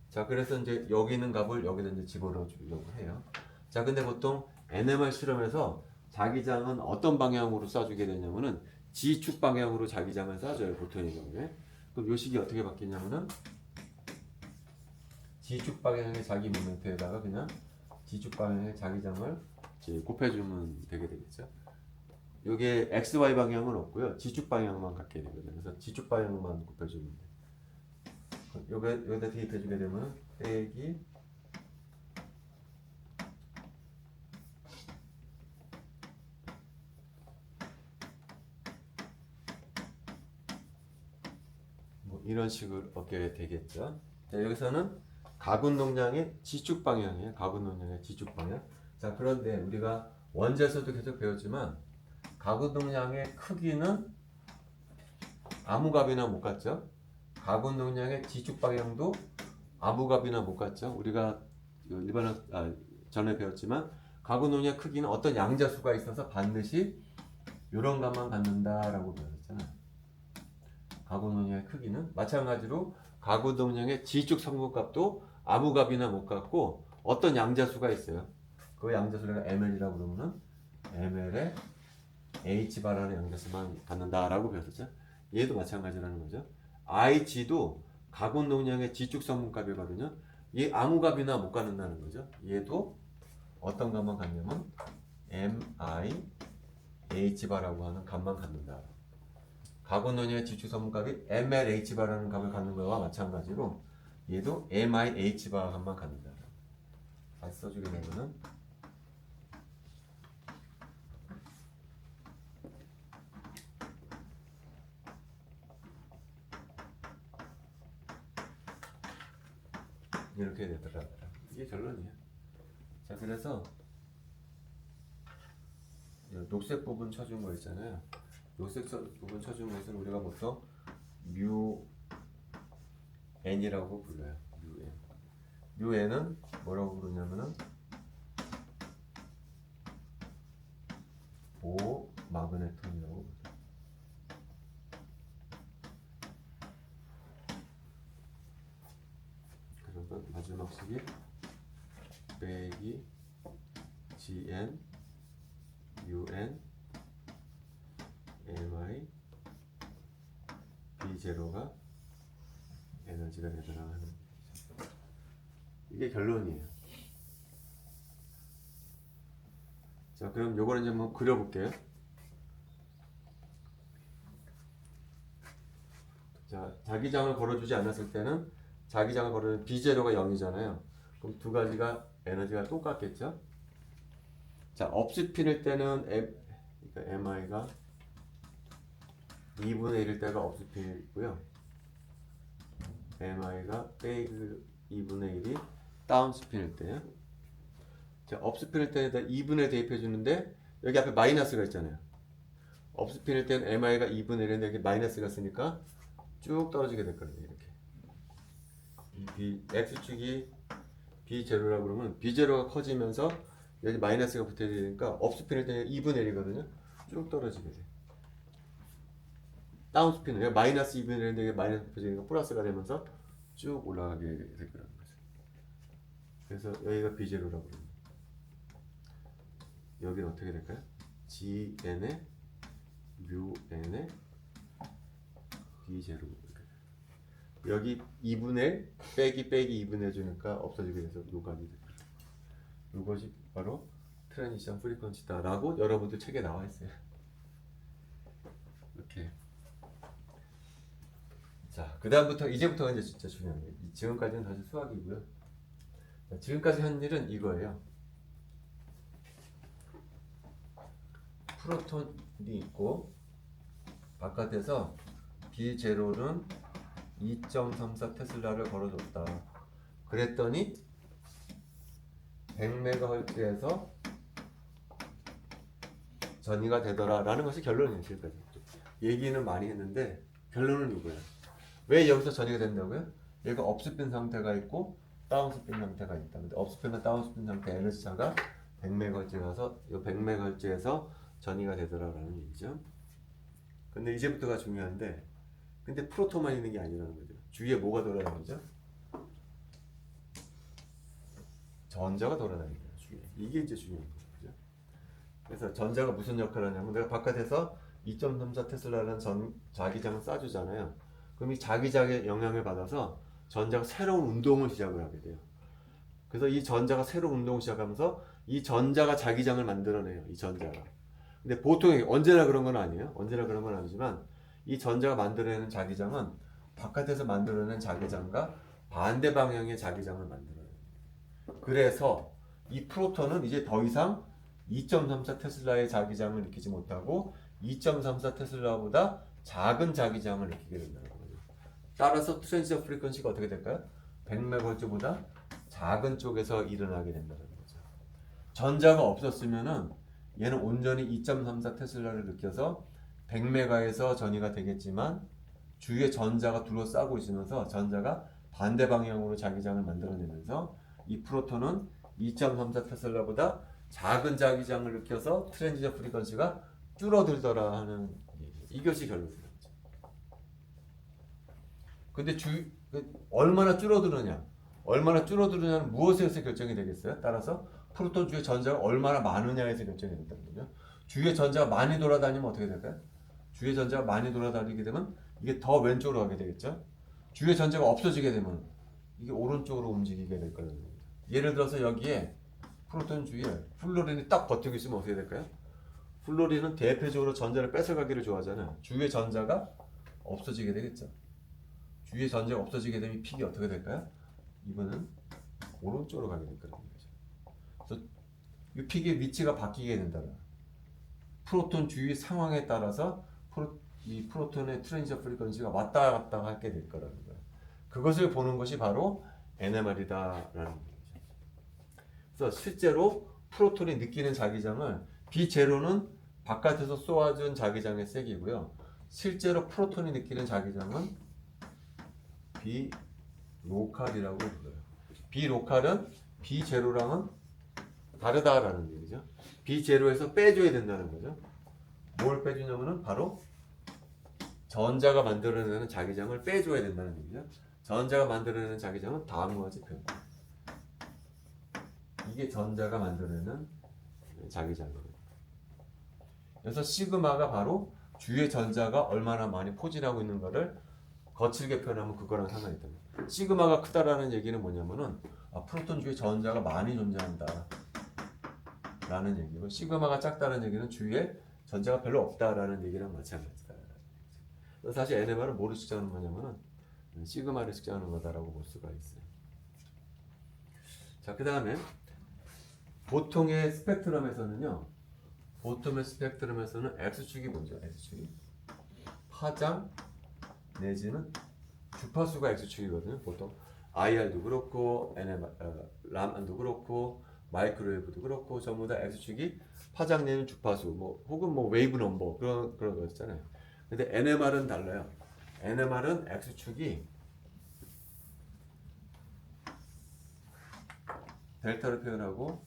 자, 그래서 이제 여기 있는 값을 여기다 이제 집어넣어 주려고 해요. 자, 근데 보통 NMR 실험에서 자기장은 어떤 방향으로 쏴주게 되냐면은 G축 방향으로 자기장을 쏴줘요, 보통의 경우에. 그럼 요 식이 어떻게 바뀌냐면은 G축 방향의 자기 모멘트에다가 그냥 G축 방향의 자기장을 이제 곱해주면 되게 되겠죠. 요게 XY 방향은 없고요. G축 방향만 갖게 되거든요. 그래서 G축 방향만 곱해주면 돼. 여기다 대입해주게 되면 빼기 뭐 이런 식으로 얻게 되겠죠. 자, 여기서는 가군동량의 G축 방향이에요. 가군동량의 G축 방향. 자, 그런데 우리가 원자에서도 계속 배웠지만 가군동량의 크기는 아무 값이나 못 갖죠. 가군동량의 G축 방향도 아무 값이나 못 갖죠. 우리가 전에 배웠지만 가군동량 크기는 어떤 양자수가 있어서 반드시 이런 값만 갖는다라고 배웠잖아요. 가군동량의 크기는 마찬가지로 가군동량의 G축 성분값도 아무 값이나 못 갖고 어떤 양자수가 있어요. 그 양자수를 ml이라고 그러면은 ml에 h바라는 양자수만 갖는다라고 배웠었죠. 얘도 마찬가지라는 거죠. ig도 가군동량의 G축 성분값이거든요. 얘 아무 값이나 못 갖는다는 거죠. 얘도 어떤 값만 갖냐면 mi h바라고 하는 값만 갖는다. 가군동량의 G축 성분값이 mlh바라는 값을 갖는 거와 마찬가지로 얘도 mih바 값만 갖는다. 다시 써주게 되면은 이렇게 되더라고요. 이게 결론이에요. 자, 그래서 녹색 부분 쳐준 거 있잖아요. 녹색 부분 쳐준 것을 우리가 보통 뮤 n이라고 불러요. 뮤 n. 뮤 n은 뭐라고 부르냐면은 오 마그네톤이라고 부르죠. 그러면 마지막 식이 빼기 gn un mi b0가 에너지가 되더라 하는 얘기죠. 이게 결론이에요. 자, 그럼 요거는 이제 한번 그려볼게요. 자, 자기장을 걸어주지 않았을 때는 자기장을 걸어주면 B0가 0이잖아요. 그럼 두 가지가 에너지가 똑같겠죠? 자, 업스핀일 때는 그러니까 mi가 2분의 1일 때가 업스핀이고요. mi가 빼기 2분의 1이 다운스핀일 때요. 자, 업스핀일 때는 2분의 대입해 주는데 여기 앞에 마이너스가 있잖아요. 업스핀일 때는 mi가 2분의 1인데 여기 마이너스가 있으니까 쭉 떨어지게 될 거예요. 이렇게 x축이 b0라고 그러면 b0가 커지면서 여기 마이너스가 붙어야 되니까 업스핀일 때는 2분의 1이거든요. 쭉 떨어지게 돼. 다운스핀은 여기 마이너스 2분의 1인데 여기 마이너스 붙어지니까 플러스가 되면서 쭉 올라가게 될 거라는 거죠. 그래서 여기가 b0라고 그럽니다. 여기는 어떻게 될까요? gn에 뮤n에 b0 여기 2분의 1 빼기 2분의 1 주니까 없어지게 돼서 요 값이 될 거예요. 이것이 바로 트랜지션 프리퀀시다 라고 여러분들 책에 나와 있어요. 이렇게. 자, 그 다음부터 이제부터가 이제 진짜 중요한 거예요. 지금까지는 사실 수학이고요. 자, 지금까지 한 일은 이거예요. 프로톤이 있고 바깥에서 B0는 2.34 테슬라를 걸어줬다. 그랬더니 100MHz에서 전이가 되더라 라는 것이 결론이에요. 지금까지 얘기는 많이 했는데 결론은 이거예요. 왜 여기서 전이가 된다고요? 얘가 업스핀 상태가 있고 다운스핀 상태가 있다. 근데 업스핀과 다운스핀 상태 에너지 차가 100MHz라서 이 100MHz에서 전이가 되더라 라는 얘기죠. 근데 이제부터가 중요한데, 근데 프로톤만 있는 게 아니라는 거죠. 주위에 뭐가 돌아다니죠? 전자가 돌아다니는 거예요. 주위에. 이게 이제 중요한 거죠. 그죠? 그래서 전자가 무슨 역할을 하냐면, 내가 바깥에서 2.34 테슬라라는 자기장을 쏴주잖아요. 그럼 이 자기장의 영향을 받아서 전자가 새로운 운동을 시작을 하게 돼요. 그래서 이 전자가 새로운 운동을 시작하면서 이 전자가 자기장을 만들어내요. 이 전자가. 근데 보통 언제나 그런 건 아니에요. 언제나 그런 건 아니지만 이 전자가 만들어내는 자기장은 바깥에서 만들어내는 자기장과 반대 방향의 자기장을 만들어요. 그래서 이 프로톤은 이제 더 이상 2.34 테슬라의 자기장을 느끼지 못하고 2.34 테슬라보다 작은 자기장을 느끼게 된다는 거죠. 따라서 트랜지션 프리퀀시가 어떻게 될까요? 100MHz보다 작은 쪽에서 일어나게 된다는 거죠. 전자가 없었으면은 얘는 온전히 2.34 테슬라를 느껴서 100메가에서 전이가 되겠지만 주위에 전자가 둘러싸고 있으면서 전자가 반대 방향으로 자기장을 만들어내면서 이 프로톤은 2.34 테슬라보다 작은 자기장을 느껴서 트랜지션 프리퀀시가 줄어들더라 하는 이것이 결론입니다. 근데 얼마나 줄어드느냐? 얼마나 줄어드느냐는 무엇에서 결정이 되겠어요? 따라서 프로톤 주위에 전자가 얼마나 많으냐에서 결정이 된다는 거죠. 주위에 전자가 많이 돌아다니면 어떻게 될까요? 주위에 전자가 많이 돌아다니게 되면 이게 더 왼쪽으로 가게 되겠죠. 주위에 전자가 없어지게 되면 이게 오른쪽으로 움직이게 될 거예요. 예를 들어서 여기에 프로톤 주위에 플로린이 딱 버티고 있으면 어떻게 될까요? 플로린은 대표적으로 전자를 뺏어가기를 좋아하잖아요. 주위에 전자가 없어지게 되겠죠. 주위에 전자가 없어지게 되면 이 픽이 어떻게 될까요? 이거는 오른쪽으로 가게 될 거라는 거죠. 그래서 이 픽의 위치가 바뀌게 된다. 프로톤 주위 상황에 따라서 이 프로톤의 트랜지션 프리퀀시가 왔다 갔다 하게 될 거라는 거예요. 그것을 보는 것이 바로 NMR이다라는 거죠. 그래서 실제로 프로톤이 느끼는 자기장을 비제로는 바깥에서 쏘아준 자기장의 세기고요. 실제로 프로톤이 느끼는 자기장은 비로컬이라고 불러요. 비로컬은 비제로랑은 다르다라는 얘기죠. 비제로에서 빼줘야 된다는 거죠. 뭘 빼주냐면은 바로 전자가 만들어내는 자기장을 빼줘야 된다는 얘기죠. 전자가 만들어내는 자기장은 다음과 같이 표현. 이게 전자가 만들어내는 자기장이에요. 그래서 시그마가 바로 주위의 전자가 얼마나 많이 포진하고 있는 것을 거칠게 표현하면 그거랑 상관이 있다. 시그마가 크다라는 얘기는 뭐냐면은 프로톤 주위에 전자가 많이 존재한다 라는 얘기고, 시그마가 작다는 얘기는 주위에 전자가 별로 없다라는 얘기랑 마찬가지다. 사실 NMR은 뭐를 측정하는 거냐면은 시그마를 측정하는 거다라고 볼 수가 있어요. 자, 그 다음에 보통의 스펙트럼에서는요, X축이 뭐죠? X축이 파장 내지는 주파수가 X축이거든요. 보통 IR도 그렇고 라만도 그렇고 마이크로웨이브도 그렇고 전부 다 X축이 파장 내는 주파수 혹은 웨이브 넘버 그런 거 있잖아요. 근데 NMR은 달라요. NMR은 X축이 델타로 표현하고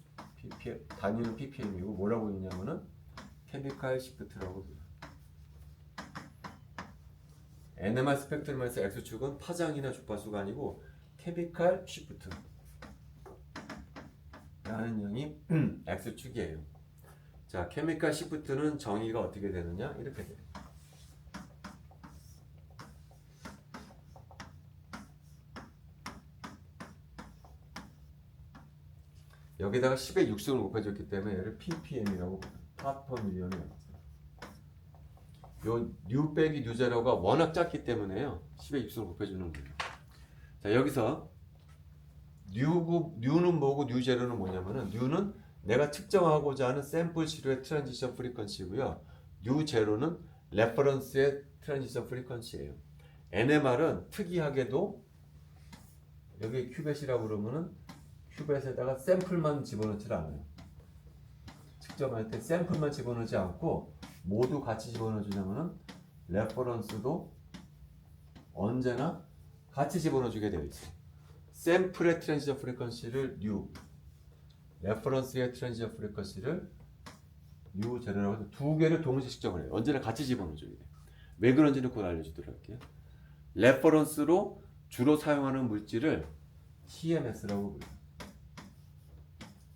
단위는 ppm이고 뭐라고 있냐면은 케미칼 시프트라고 해요. NMR 스펙트럼에서 X축은 파장이나 주파수가 아니고 케미칼 시프트 라는 형이 X축이에요. 자, 케미칼 시프트는 정의가 어떻게 되느냐? 이렇게 돼요. 여기다가 10의 6승을 곱해줬기 때문에 얘를 ppm이라고 파트 퍼 밀리언이 나왔어요. 요 뉴 빼기 뉴 제로가 워낙 작기 때문에요. 10의 6승을 곱해주는 거예요. 자, 여기서 뉴는 뭐고 뉴 제로는 뭐냐면은 뉴는 내가 측정하고자 하는 샘플 시료의 트랜지션 프리퀀시고요. 뉴 제로는 레퍼런스의 트랜지션 프리퀀시예요. NMR은 특이하게도 여기 큐벳이라고 그러면은 큐벳에다가 샘플만 집어넣지 않아요. 측정할 때 샘플만 집어넣지 않고 모두 같이 집어넣어주냐면은 레퍼런스도 언제나 같이 집어넣어주게 되어 있어요. 샘플의 트랜지션 프리퀀시를 뉴, 레퍼런스의 트랜지션 프리퀀시를 뉴 제로라고 해서 두 개를 동시에 측정을 해요. 언제나 같이 집어넣어줘야 돼요. 왜 그런지는 곧 알려주도록 할게요. 레퍼런스로 주로 사용하는 물질을 TMS라고 불러요.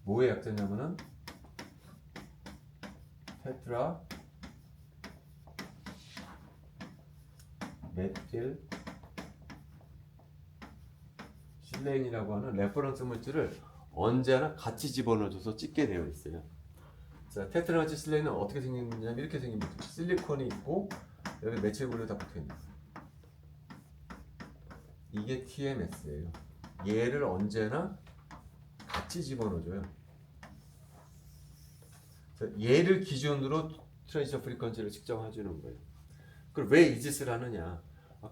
뭐의 약자냐면은 테트라 메틸 실레인이라고 하는 레퍼런스 물질을 언제나 같이 집어넣어줘서 찍게 되어 있어요. 자, 테트라메틸 실레인은 어떻게 생겼냐면 이렇게 생긴 물질. 실리콘이 있고 여기 메칠물이 다 붙어 있는 거예요. 이게 TMS예요. 얘를 언제나 같이 집어넣어줘요. 자, 얘를 기준으로 트랜지션 프리퀀시를 측정해주는 거예요. 그럼 왜 이 짓을 하느냐?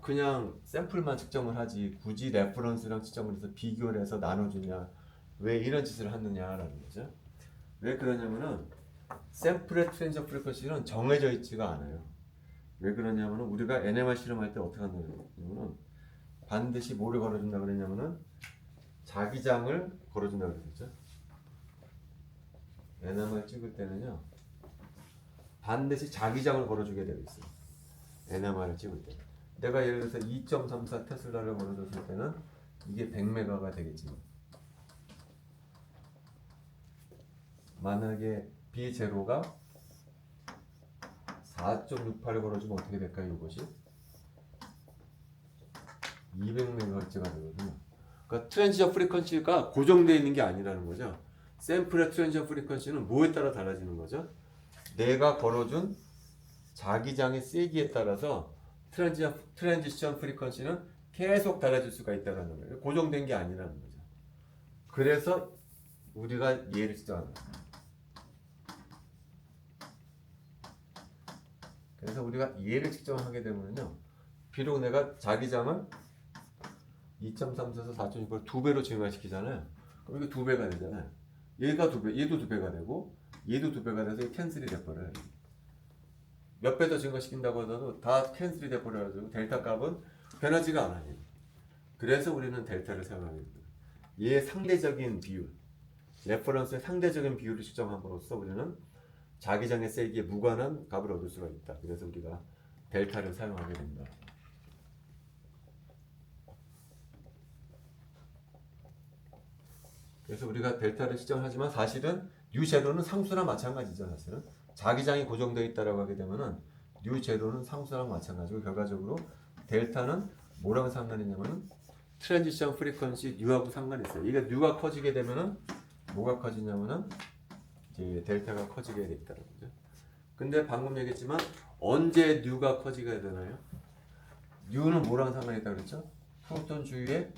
그냥 샘플만 측정을 하지 굳이 레퍼런스랑 측정을 해서 비교를 해서 나눠주냐? 왜 이런 짓을 하느냐라는 거죠. 왜 그러냐면은 샘플의 트랜지션 프리퀀시는 정해져 있지가 않아요. 왜 그러냐면은 우리가 NMR 실험할 때 어떻게 한다냐면은 반드시 뭐를 걸어준다 그랬냐면은 자기장을 걸어준다 그랬죠. NMR 찍을 때는요 반드시 자기장을 걸어주게 되어 있어요. NMR을 찍을 때 내가 예를 들어서 2.34 테슬라를 걸어줬을 때는 이게 100메가가 되겠지. 만약에 B0가 4.68을 걸어주면 어떻게 될까요? 이것이 200메가헤르츠가 되거든요. 그러니까 트랜지션 프리퀀시가 고정되어 있는 게 아니라는 거죠. 샘플의 트랜지션 프리퀀시는 뭐에 따라 달라지는 거죠? 내가 걸어준 자기장의 세기에 따라서 트랜지션 프리퀀시는 계속 달라질 수가 있다는 거예요. 고정된 게 아니라는 거죠. 그래서 우리가 얘를 측정하는 거예요. 그래서 우리가 얘를 측정하게 되면요, 비록 내가 자기장을 2.3에서 4.6을 2배로 증가시키잖아요. 그럼 이거 2배가 되잖아요. 얘가 2배, 얘도 2배가 되고 얘도 2배가 돼서 캔슬이 돼버려요. 몇 배 더 증가시킨다고 하더라도 다 캔슬이 돼버려가지고 델타 값은 변하지가 않아요. 그래서 우리는 델타를 사용하게 됩니다. 얘의 상대적인 비율, 레퍼런스의 상대적인 비율을 측정함으로써 우리는 자기장의 세기에 무관한 값을 얻을 수가 있다. 그래서 우리가 델타를 사용하게 된다. 그래서 우리가 델타를 측정하지만 사실은 뉴제로는 상수나 마찬가지죠. 사실은 자기장이 고정되어 있다라고 하게 되면은 뉴제로는 상수랑 마찬가지고 결과적으로 델타는 뭐랑 상관이 있냐면은 트랜지션 프리퀀시 뉴하고 상관이 있어요. 이게 뉴가 커지게 되면은 뭐가 커지냐면은 이제 델타가 커지게 돼 있다는 거죠. 근데 방금 얘기했지만 언제 뉴가 커지게 되나요? 뉴는 뭐랑 상관이 있다고 그랬죠? 프로톤 주위에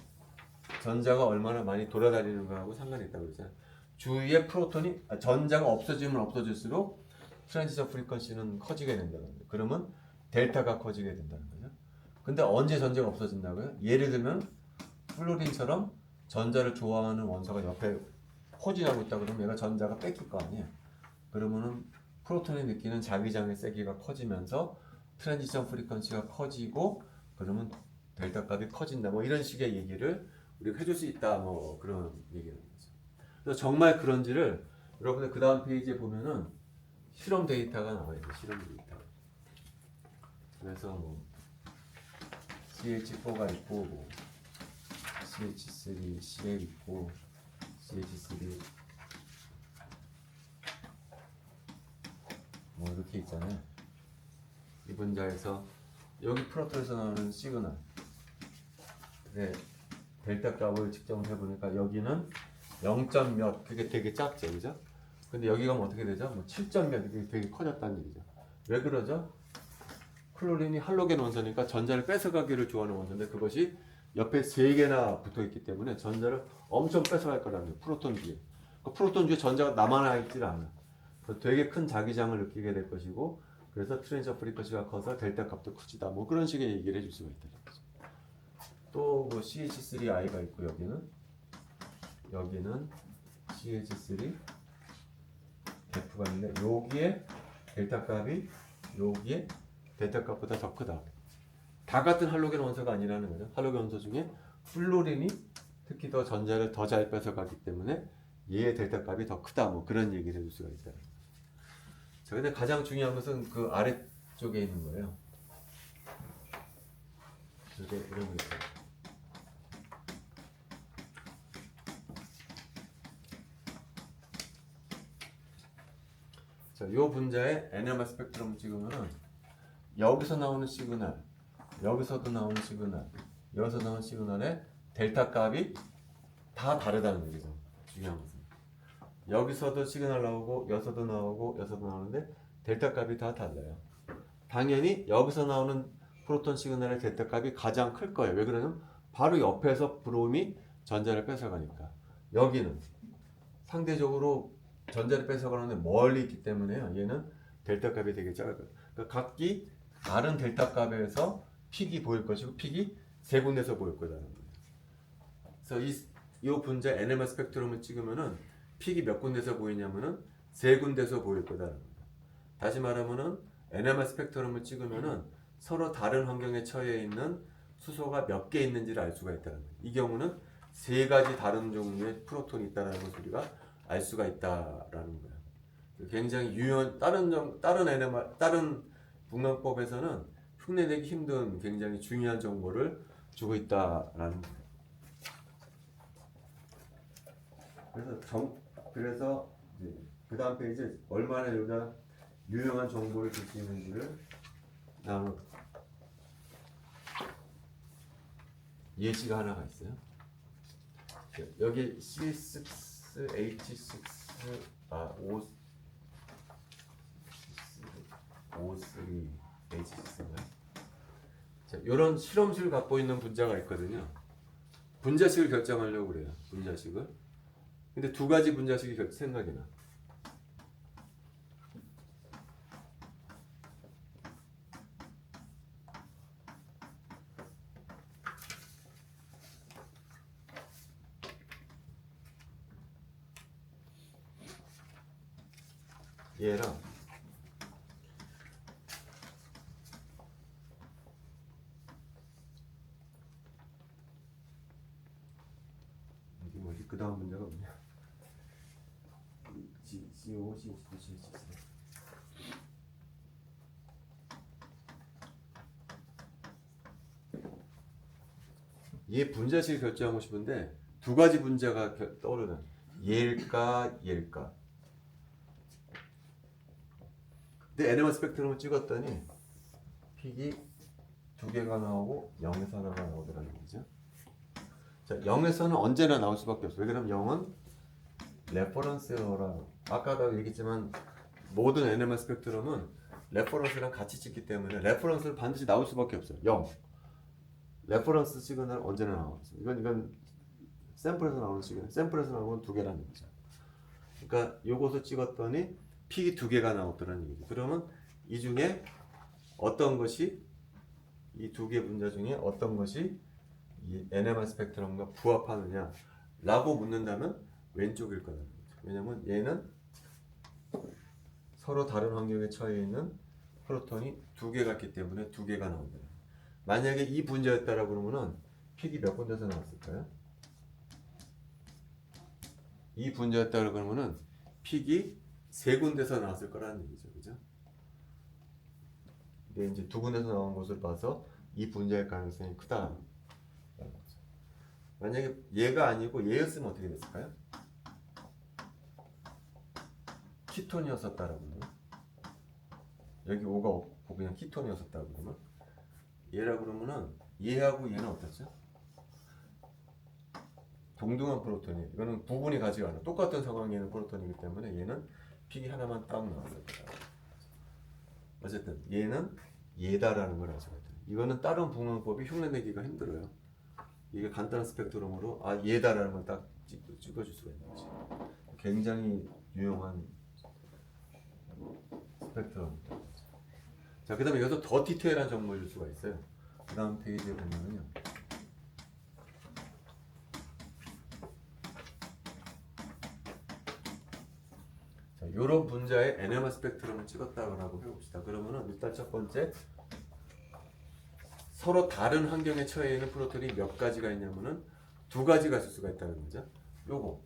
전자가 얼마나 많이 돌아다니는 거하고 상관이 있다고 그랬잖아요. 주위에 프로톤이 전자가 없어지면 없어질수록 트랜지션 프리퀀시는 커지게 된다는 거예요. 그러면 델타가 커지게 된다는 거죠. 근데 언제 전자가 없어진다고요? 예를 들면 플로린처럼 전자를 좋아하는 원소가 옆에 포진하고 있다 그러면 얘가 전자가 뺏길 거 아니에요. 그러면은 프로톤이 느끼는 자기장의 세기가 커지면서 트랜지션 프리퀀시가 커지고 그러면 델타 값이 커진다. 뭐 이런 식의 얘기를 우리가 해줄 수 있다. 뭐 그런 얘기는 거죠. 그래서 정말 그런지를 여러분들 그 다음 페이지에 보면은 실험 데이터가 나와요. 실험 데이터. 그래서 뭐 CH4가 있고 뭐 CH3, CL 있고 CH3 뭐 이렇게 있잖아요. 이 분자에서 여기 프로톤에서 나오는 시그널 네, 델타 값을 측정해 보니까 여기는 0점 몇 그게 되게 작죠, 그죠? 근데 여기 가면 어떻게 되죠? 뭐 7점 몇 이게 되게 커졌다는 얘기죠. 왜 그러죠? 클로린이 할로겐 원소니까 전자를 뺏어가기를 좋아하는 원소인데 그것이 옆에 3개나 붙어 있기 때문에 전자를 엄청 뺏어갈 거라는 거예요. 프로톤 주에. 그 프로톤 주에 전자가 남아나 있질 않아. 되게 큰 자기장을 느끼게 될 것이고 그래서 트랜지션 프리퀀시가 커서 델타 값도 커지다. 뭐 그런 식의 얘기를 해줄 수가 있다는 거죠. 또 뭐 CH3I가 있고 여기는 CH3 F가 있는데 여기에 델타 값이 여기에 델타 값보다 더 크다. 다 같은 할로겐 원소가 아니라는 거죠. 할로겐 원소 중에 플로린이 특히 더 전자를 더 잘 뺏어가기 때문에 얘의 델타 값이 더 크다. 뭐 그런 얘기를 해줄 수가 있다. 자, 근데 가장 중요한 것은 그 아래쪽에 있는 거예요. 이게 이런 게 있어요. 자, 요 분자의 NMR 스펙트럼 찍으면은 여기서 나오는 시그널, 여기서도 나오는 시그널, 여기서 나오는 시그널의 델타 값이 다 다르다는 얘기죠. 중요한 것은 여기서도 시그널 나오고 여기서도 나오고 여기서도 나오는데 델타 값이 다 달라요. 당연히 여기서 나오는 프로톤 시그널의 델타 값이 가장 클 거예요. 왜 그러냐면 바로 옆에서 브롬이 전자를 뺏어가니까. 여기는 상대적으로 전자를 뺏어가는데 멀리 있기 때문에요. 얘는 델타 값이 되게 작아요. 그러니까 각기 다른 델타 값에서 픽이 보일 것이고 픽이 세 군데서 보일 거다는 거예요. 그래서 이 분자 NMR 스펙트럼을 찍으면은 픽이 몇 군데서 보이냐면은 세 군데서 보일 거다는 거예요. 다시 말하면은 NMR 스펙트럼을 찍으면은 서로 다른 환경에 처해 있는 수소가 몇 개 있는지를 알 수가 있다는 거예요. 이 경우는 세 가지 다른 종류의 프로톤이 있다는 것을 우리가 알 수가 있다라는 거예요. 굉장히 유효한 다른 NMR 다른 분광법에서는 흉내내기 힘든 굉장히 중요한 정보를 주고 있다라는 거예요. 그래서 그 다음 페이지 얼마나 여기다 유용한 정보를 줄 수 있는지를 나눈 예시가 하나가 있어요. 여기 C6, H6, O3, H6인가요? 자, 이런 실험식을 갖고 있는 분자가 있거든요. 분자식을 결정하려고 그래요. 분자식을. 근데 두 가지 분자식이 생각이 나. 얘랑 여기 뭐지? 그 다음 문제가 뭐냐? CO, CH2, CH4. 얘 분자식을 결정하고 싶은데 두 가지 분자가 떠오르는 얘일까 얘일까. 근데 NMR 스펙트럼을 찍었더니 픽이 두 개가 나오고 0에서 하나가 나오더라는 거죠. 자, 0에서는 언제나 나올 수밖에 없어요. 왜냐면 0은 레퍼런스 에러라. 아까도 얘기했지만 모든 NMR 스펙트럼은 레퍼런스랑 같이 찍기 때문에 레퍼런스는 반드시 나올 수밖에 없어요. 0. 레퍼런스 시그널 언제나 나와요. 이건 샘플에서 나오는 시그널. 샘플에서 나오는 두 개라는 거죠. 그러니까 요것을 찍었더니 픽이 두 개가 나오더라는 얘기죠. 그러면 이 중에 어떤 것이 이 두 개 분자 중에 어떤 것이 이 NMR 스펙트럼과 부합하느냐 라고 묻는다면 왼쪽일 거라는 거죠. 왜냐면 얘는 서로 다른 환경에 처해 있는 프로톤이 두 개가 있기 때문에 두 개가 나온다. 만약에 이 분자였다라고 그러면은 픽이 몇 군데서 나왔을까요? 이 분자였다고 그러면은 픽이 세 군데서 나왔을 거라는 얘기죠. 그죠? 근데 이제 두 군데서 나온 것을 봐서 이 분자의 가능성이 크다. 만약에 얘가 아니고 얘였으면 어떻게 됐을까요? 키톤이었었다라고 그러면 여기 O가 없고 그냥 키톤이었었다고 그러면 얘라고 그러면은 얘하고 얘는 어떻죠? 동등한 프로톤이 이거는 부분이 가지가 않아. 똑같은 상황에 있는 프로톤이기 때문에 얘는 픽이 하나만 딱 나왔을 거다. 어쨌든 얘는 얘다라는 걸 알죠. 이거는 다른 분광법이 흉내내기가 힘들어요. 이게 간단한 스펙트럼으로 얘다라는 걸 딱 찍어줄 수가 있는 거지. 굉장히 유용한 스펙트럼입니다. 자, 그 다음에 여기서 더 디테일한 정보를 줄 수가 있어요. 그 다음 페이지에 보면요. 자, 이런 분자의 NMR 스펙트럼을 찍었다고 해봅시다. 그러면은 일단 첫 번째 서로 다른 환경에 처해 있는 프로톤이 몇 가지가 있냐면은 두 가지가 있을 수가 있다는 거죠. 요거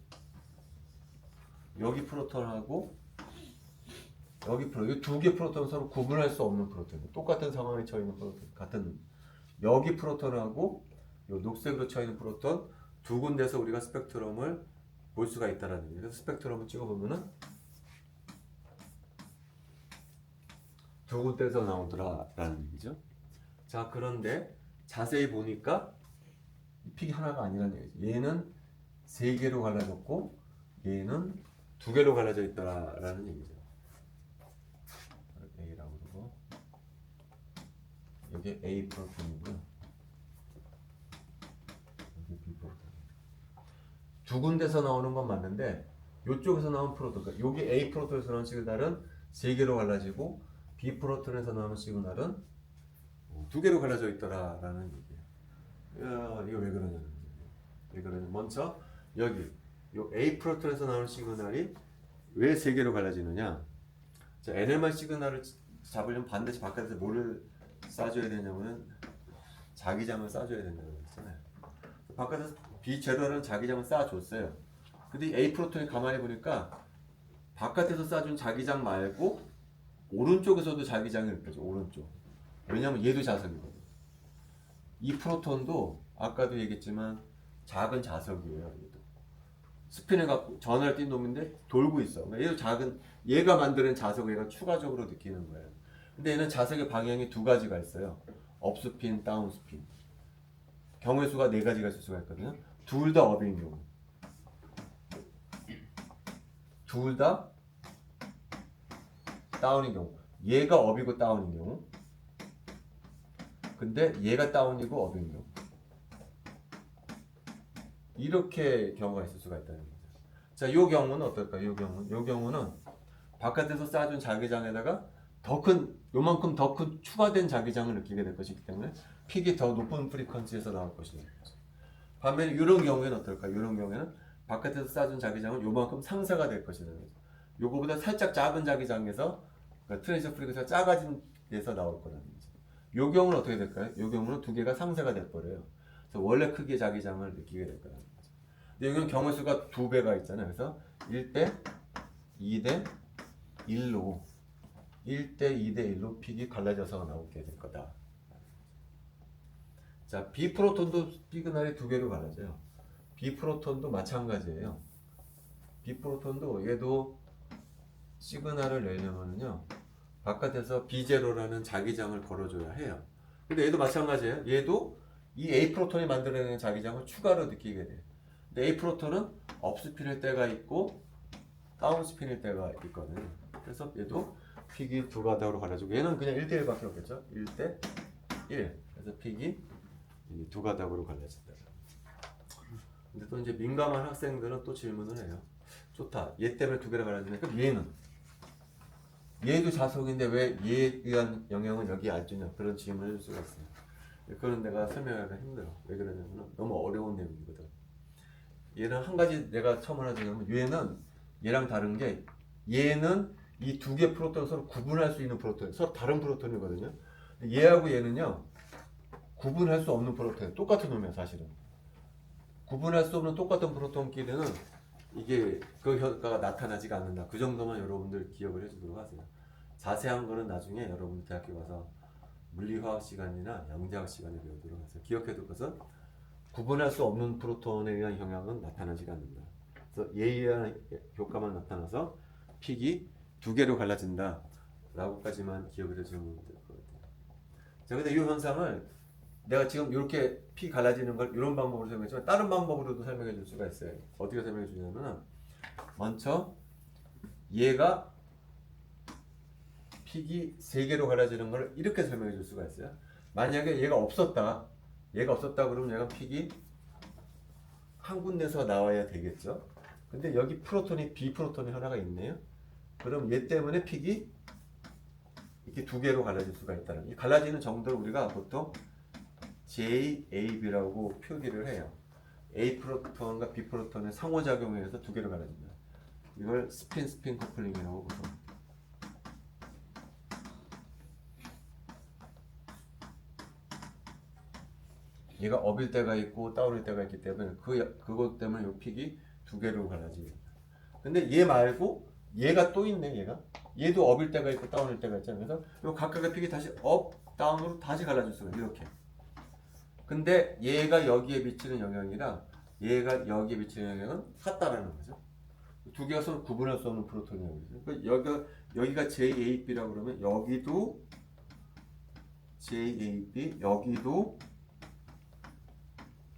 여기 프로톤하고 여기 프로톤 이 두 개 프로톤은 서로 구분할 수 없는 프로톤. 똑같은 상황에 처해 있는 프로톤 같은 여기 프로톤하고 요 녹색으로 쳐 있는 프로톤 두 군데서 우리가 스펙트럼을 볼 수가 있다라는 얘기예요. 그래서 스펙트럼을 찍어보면은 두 군데서 나오더라라는 얘기죠. 자, 그런데 자세히 보니까 픽이 하나가 아니라는 얘기죠. 얘는 세 개로 갈라졌고 얘는 두 개로 갈라져 있다라는 얘기죠. A라고 그러고 여기 A 프로톤이고요. 여기 B 프로톤. 두 군데서 나오는 건 맞는데 이쪽에서 나온 프로톤, 그러니까 여기 A 프로톤에서 나온 시그널은 세 개로 갈라지고 B 프로톤에서 나오는 시그널은 두 개로 갈라져 있더라라는 얘기예요. 이거 왜 그러냐는 얘기예요. 왜 그러냐? 먼저 여기 요 A 프로톤에서 나오는 시그널이 왜 세 개로 갈라지느냐? 자, NMR 시그널을 잡으려면 반드시 바깥에서 뭐를 쏴줘야 되냐면 자기장을 쏴줘야 된다고 했잖아요. 바깥에서 B0라는 자기장을 쏴줬어요. 근데 A 프로톤이 가만히 보니까 바깥에서 쏴준 자기장 말고 오른쪽에서도 자기장이 느껴져. 오른쪽. 왜냐면 얘도 자석이거든. 이 프로톤도 아까도 얘기했지만 작은 자석이에요. 얘도. 스핀을 갖고 전하를 띈 놈인데 돌고 있어. 그러니까 얘도 작은, 얘가 만드는 자석을 얘가 추가적으로 느끼는 거예요. 근데 얘는 자석의 방향이 두 가지가 있어요. 업스핀, 다운스핀. 경우의 수가 네 가지가 있을 수가 있거든요. 둘 다 업인 경우. 둘 다 다운인 경우. 얘가 업이고 다운인 경우. 근데 얘가 다운이고 업인 경우. 이렇게 경우가 있을 수가 있다는 거죠. 자, 요 경우는 어떨까요? 요 경우는 바깥에서 쏴준 자기장에다가 더 큰, 요만큼 더 큰 추가된 자기장을 느끼게 될 것이기 때문에 픽이 더 높은 프리퀀시에서 나올 것이다. 반면에 이런 경우에는 어떨까요? 이런 경우에는 바깥에서 쏴준 자기장은 요만큼 상쇄가 될 것이다. 요거보다 살짝 작은 자기장에서 그러니까 트랜지션 프리퀀시가 작아진 데서 나올 거라는 거죠. 요 경우는 어떻게 될까요? 요 경우는 두 개가 상쇄가 될 거래요. 그래서 원래 크기의 자기장을 느끼게 될 거라는 거죠. 근데 여기는 경우 수가 두 배가 있잖아요. 그래서 1대 2대 1로 1대 2대 1로 픽이 갈라져서 나오게 될 거다. 자, B 프로톤도 시그널이 두 개로 갈라져요. B 프로톤도 마찬가지예요. B 프로톤도 얘도 시그널을 내려면은요 바깥에서 B0라는 자기장을 걸어줘야 해요. 근데 얘도 마찬가지예요. 얘도 이 A 프로톤이 만들어내는 자기장을 추가로 느끼게 돼요. 근데 A 프로톤은 업스핀일 때가 있고 다운스핀일 때가 있거든요. 그래서 얘도 픽이 두 가닥으로 갈라지고 얘는 그냥 1대 1밖에 없겠죠. 1대 1. 그래서 픽이 두 가닥으로 갈라진다. 근데 또 이제 민감한 학생들은 또 질문을 해요. 좋다. 얘 때문에 두 개로 갈라지네. 그럼 얘도 자석인데 왜 얘에 의한 영향은 여기 안 주냐? 그런 질문을 할 수가 있어요. 그런 내가 설명하기가 힘들어. 왜 그러냐면 너무 어려운 내용이거든. 얘는 한 가지 내가 처음 알아듣냐면 얘는 얘랑 다른 게 얘는 이 두 개 프로톤을 서로 구분할 수 있는 프로톤, 서로 다른 프로톤이거든요. 얘하고 얘는요 구분할 수 없는 프로톤, 똑같은 놈이야 사실은. 구분할 수 없는 똑같은 프로톤끼리는 이게 그 효과가 나타나지가 않는다. 그 정도만 여러분들 기억을 해주도록 하세요. 자세한 거는 나중에 여러분들 대학교 가서 물리화학 시간이나 양자학 시간에 배우도록 하세요. 기억해둘 것은 구분할 수 없는 프로톤에 의한 영향은 나타나지가 않는다. 그래서 얘에 의한 효과만 나타나서 픽이 두 개로 갈라진다 라고까지만 기억을 해주면 될 것 같아요. 자, 근데 이 현상을 내가 지금 이렇게 피 갈라지는 걸 이런 방법으로 설명했지만 다른 방법으로도 설명해 줄 수가 있어요. 어떻게 설명해 주냐면 먼저 얘가 픽이 세 개로 갈라지는 걸 이렇게 설명해 줄 수가 있어요. 만약에 얘가 없었다 그러면 얘가 픽이 한 군데서 나와야 되겠죠. 근데 여기 프로톤이 B 프로톤이 하나가 있네요. 그럼 얘 때문에 픽이 이렇게 두 개로 갈라질 수가 있다는. 이 갈라지는 정도를 우리가 보통 JAB라고 표기를 해요. A 프로톤과 B 프로톤의 상호작용에 의해서 두 개로 갈라진다. 이걸 스핀 커플링이라고 보통. 얘가 업일 때가 있고 다운일 때가 있기 때문에 그것 때문에 이 픽이 두 개로 갈라집니다. 근데 얘 말고 얘가 또 있네. 얘도 업일 때가 있고 다운일 때가 있잖아요. 그래서 이 각각의 픽이 다시 업, 다운으로 다시 갈라질 수가 있어요. 이렇게. 근데 얘가 여기에 미치는 영향이랑 얘가 여기에 미치는 영향은 같다라는 거죠. 두 개가 서로 구분할 수 없는 프로톤이라고 그러죠. 그러니까 여기가 JAB라고 그러면 여기도 JAB, 여기도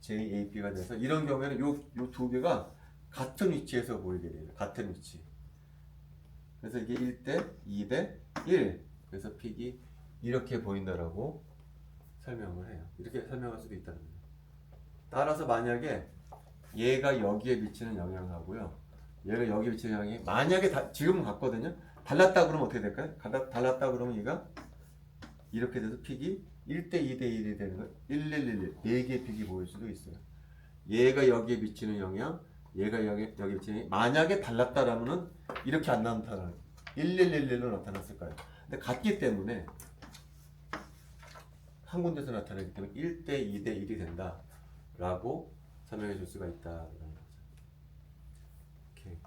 JAB가 돼서 이런 경우에는 요 두 개가 같은 위치에서 보이게 돼요. 같은 위치. 그래서 이게 1대 2대 1. 그래서 픽이 이렇게 보인다라고 설명을 해요. 이렇게 설명할 수도 있다는 거예요. 따라서 만약에 얘가 여기에 미치는 영향하고요. 얘가 여기에 미치는 영향이 만약에 지금은 같거든요. 달랐다 그러면 어떻게 될까요? 달랐다 그러면 얘가 이렇게 돼서 픽이 1대 2대 1이 되는 거예요. 1111. 4개의 픽이 보일 수도 있어요. 얘가 여기에 미치는 영향, 얘가 여기에 미치는 영향. 만약에 달랐다라면은 이렇게 안 나타나요. 1111로 나타났을 거예요. 근데 같기 때문에 한 군데서 나타나기 때문에 1대 2대 1이 된다 라고 설명해 줄 수가 있다. 오케이.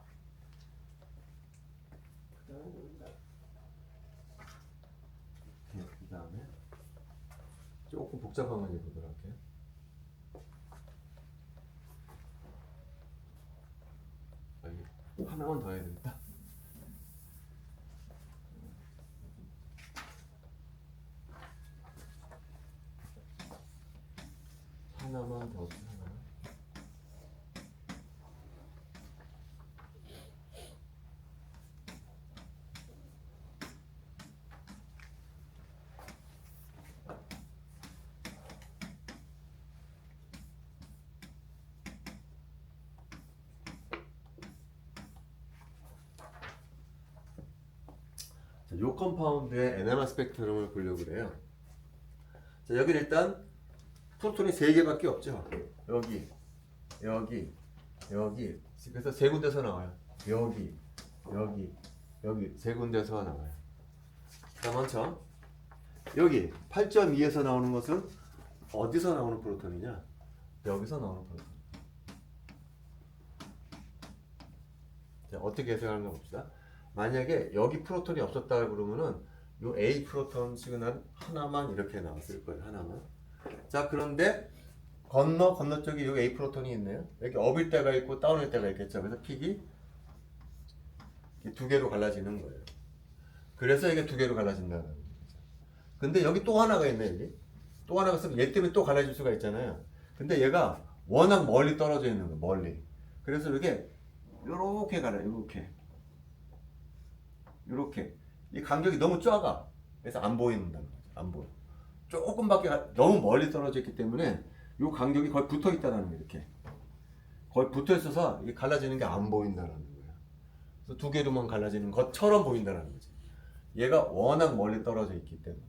그 다음에 조금 복잡한 걸 보도록 할게요. 하나만 더 해야 되겠다. 하나만 더 하나. 요 컴파운드의 NMR 스펙트럼을 보려고 그래요. 자, 여기 일단 프로톤이 3개밖에 없죠. 여기, 여기, 여기. 그래서 3군데서 나와요. 여기, 여기, 여기 3군데서 나와요. 자, 먼저 여기 8.2에서 나오는 것은 어디서 나오는 프로톤이냐? 여기서 나오는 프로톤. 자, 어떻게 해석하는가 봅시다. 만약에 여기 프로톤이 없었다 그러면은 요 A 프로톤 시그널 하나만 이렇게 나왔을 거예요. 하나만. 자, 그런데 건너쪽에 여기 A 프로톤이 있네요. 여기 업일 때가 있고 다운일 때가 있겠죠. 그래서 픽이 2개로 갈라지는 거예요. 그래서 이게 2개로 갈라진다는 거죠. 근데 여기 또 하나가 있네. 여기 또 하나가 있으면 얘 때문에 또 갈라질 수가 있잖아요. 근데 얘가 워낙 멀리 떨어져 있는 거예요. 멀리. 그래서 이게 요렇게 갈아요. 요렇게 이 간격이 너무 작아. 그래서 안 보인다는 거죠. 안 보여. 조금밖에 너무 멀리 떨어져 있기 때문에 요 간격이 거의 붙어 있다는 거예요. 이렇게 거의 붙어 있어서 이게 갈라지는 게 안 보인다는 거예요. 그래서 2개로만 갈라지는 것처럼 보인다는 거지. 얘가 워낙 멀리 떨어져 있기 때문에.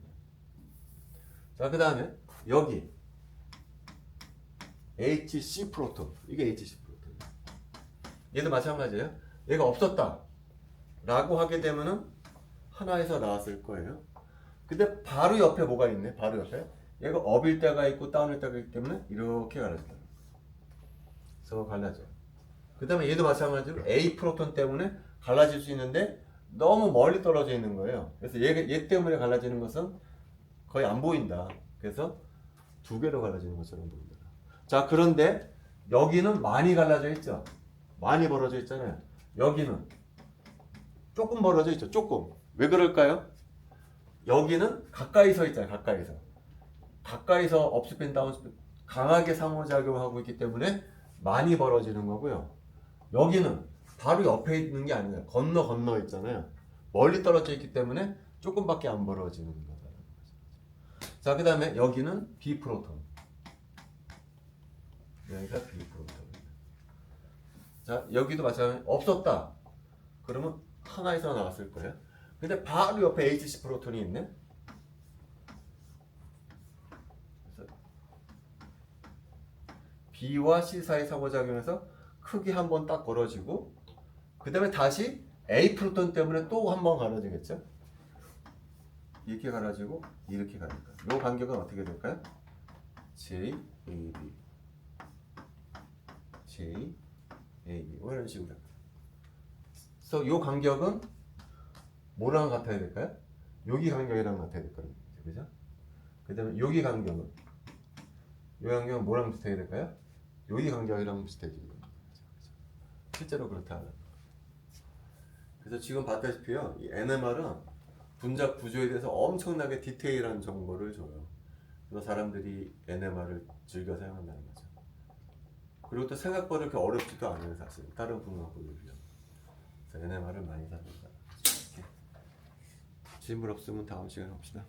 자, 그 다음에 여기 HC 프로톤. 이게 HC 프로톤. 얘도 마찬가지예요. 얘가 없었다 라고 하게 되면은 하나에서 나왔을 거예요. 근데 바로 옆에 뭐가 있네? 바로 옆에 얘가 업일 때가 있고 다운일 때가 있기 때문에 이렇게 갈라진다. 그래서 갈라져. 그 다음에 얘도 마찬가지로 A 프로톤 때문에 갈라질 수 있는데 너무 멀리 떨어져 있는 거예요. 그래서 얘 때문에 갈라지는 것은 거의 안 보인다. 그래서 2개로 갈라지는 것처럼 보인다. 자, 그런데 여기는 많이 갈라져 있죠. 많이 벌어져 있잖아요. 여기는 조금 벌어져 있죠. 조금. 왜 그럴까요? 여기는 가까이 서 있잖아요. 가까이서 업스핀 다운스핀 강하게 상호작용하고 있기 때문에 많이 벌어지는 거고요. 여기는 바로 옆에 있는 게 아니라 건너 있잖아요. 멀리 떨어져 있기 때문에 조금밖에 안 벌어지는 거다. 자, 그 다음에 여기는 B 프로톤. 여기가 B 프로톤. 자, 여기도 마찬가지로 없었다. 그러면 하나에서 나왔을 거예요. 근데 바로 옆에 HC 프로톤이 있네. 그래서 B와 C 사이 상호작용에서 크게 한번 딱 벌어지고 그 다음에 다시 A 프로톤 때문에 또 한 번 갈라지겠죠. 이렇게 갈라지고 이렇게 갈라질까요? 이 간격은 어떻게 될까요? JAB 이런 식으로. 그래서 이 간격은 뭐랑 같아야 될까요? 여기 간격이랑 같아야 될 거예요. 그죠? 그 다음에 여기 간격은 요양경은 뭐랑 비슷하게 될까요? 요이강경이랑 비슷해지는 겁니다. 실제로 그렇다. 그래서 지금 봤다시피요, 이 NMR은 분작 구조에 대해서 엄청나게 디테일한 정보를 줘요. 그래서 사람들이 NMR을 즐겨 사용한다는 거죠. 그리고 또 생각보다 그렇게 어렵지도 않아요, 사실. 다른 분석법에 비하면. 그래서 NMR을 많이 사용한다. 질문 없으면 다음 시간에 봅시다.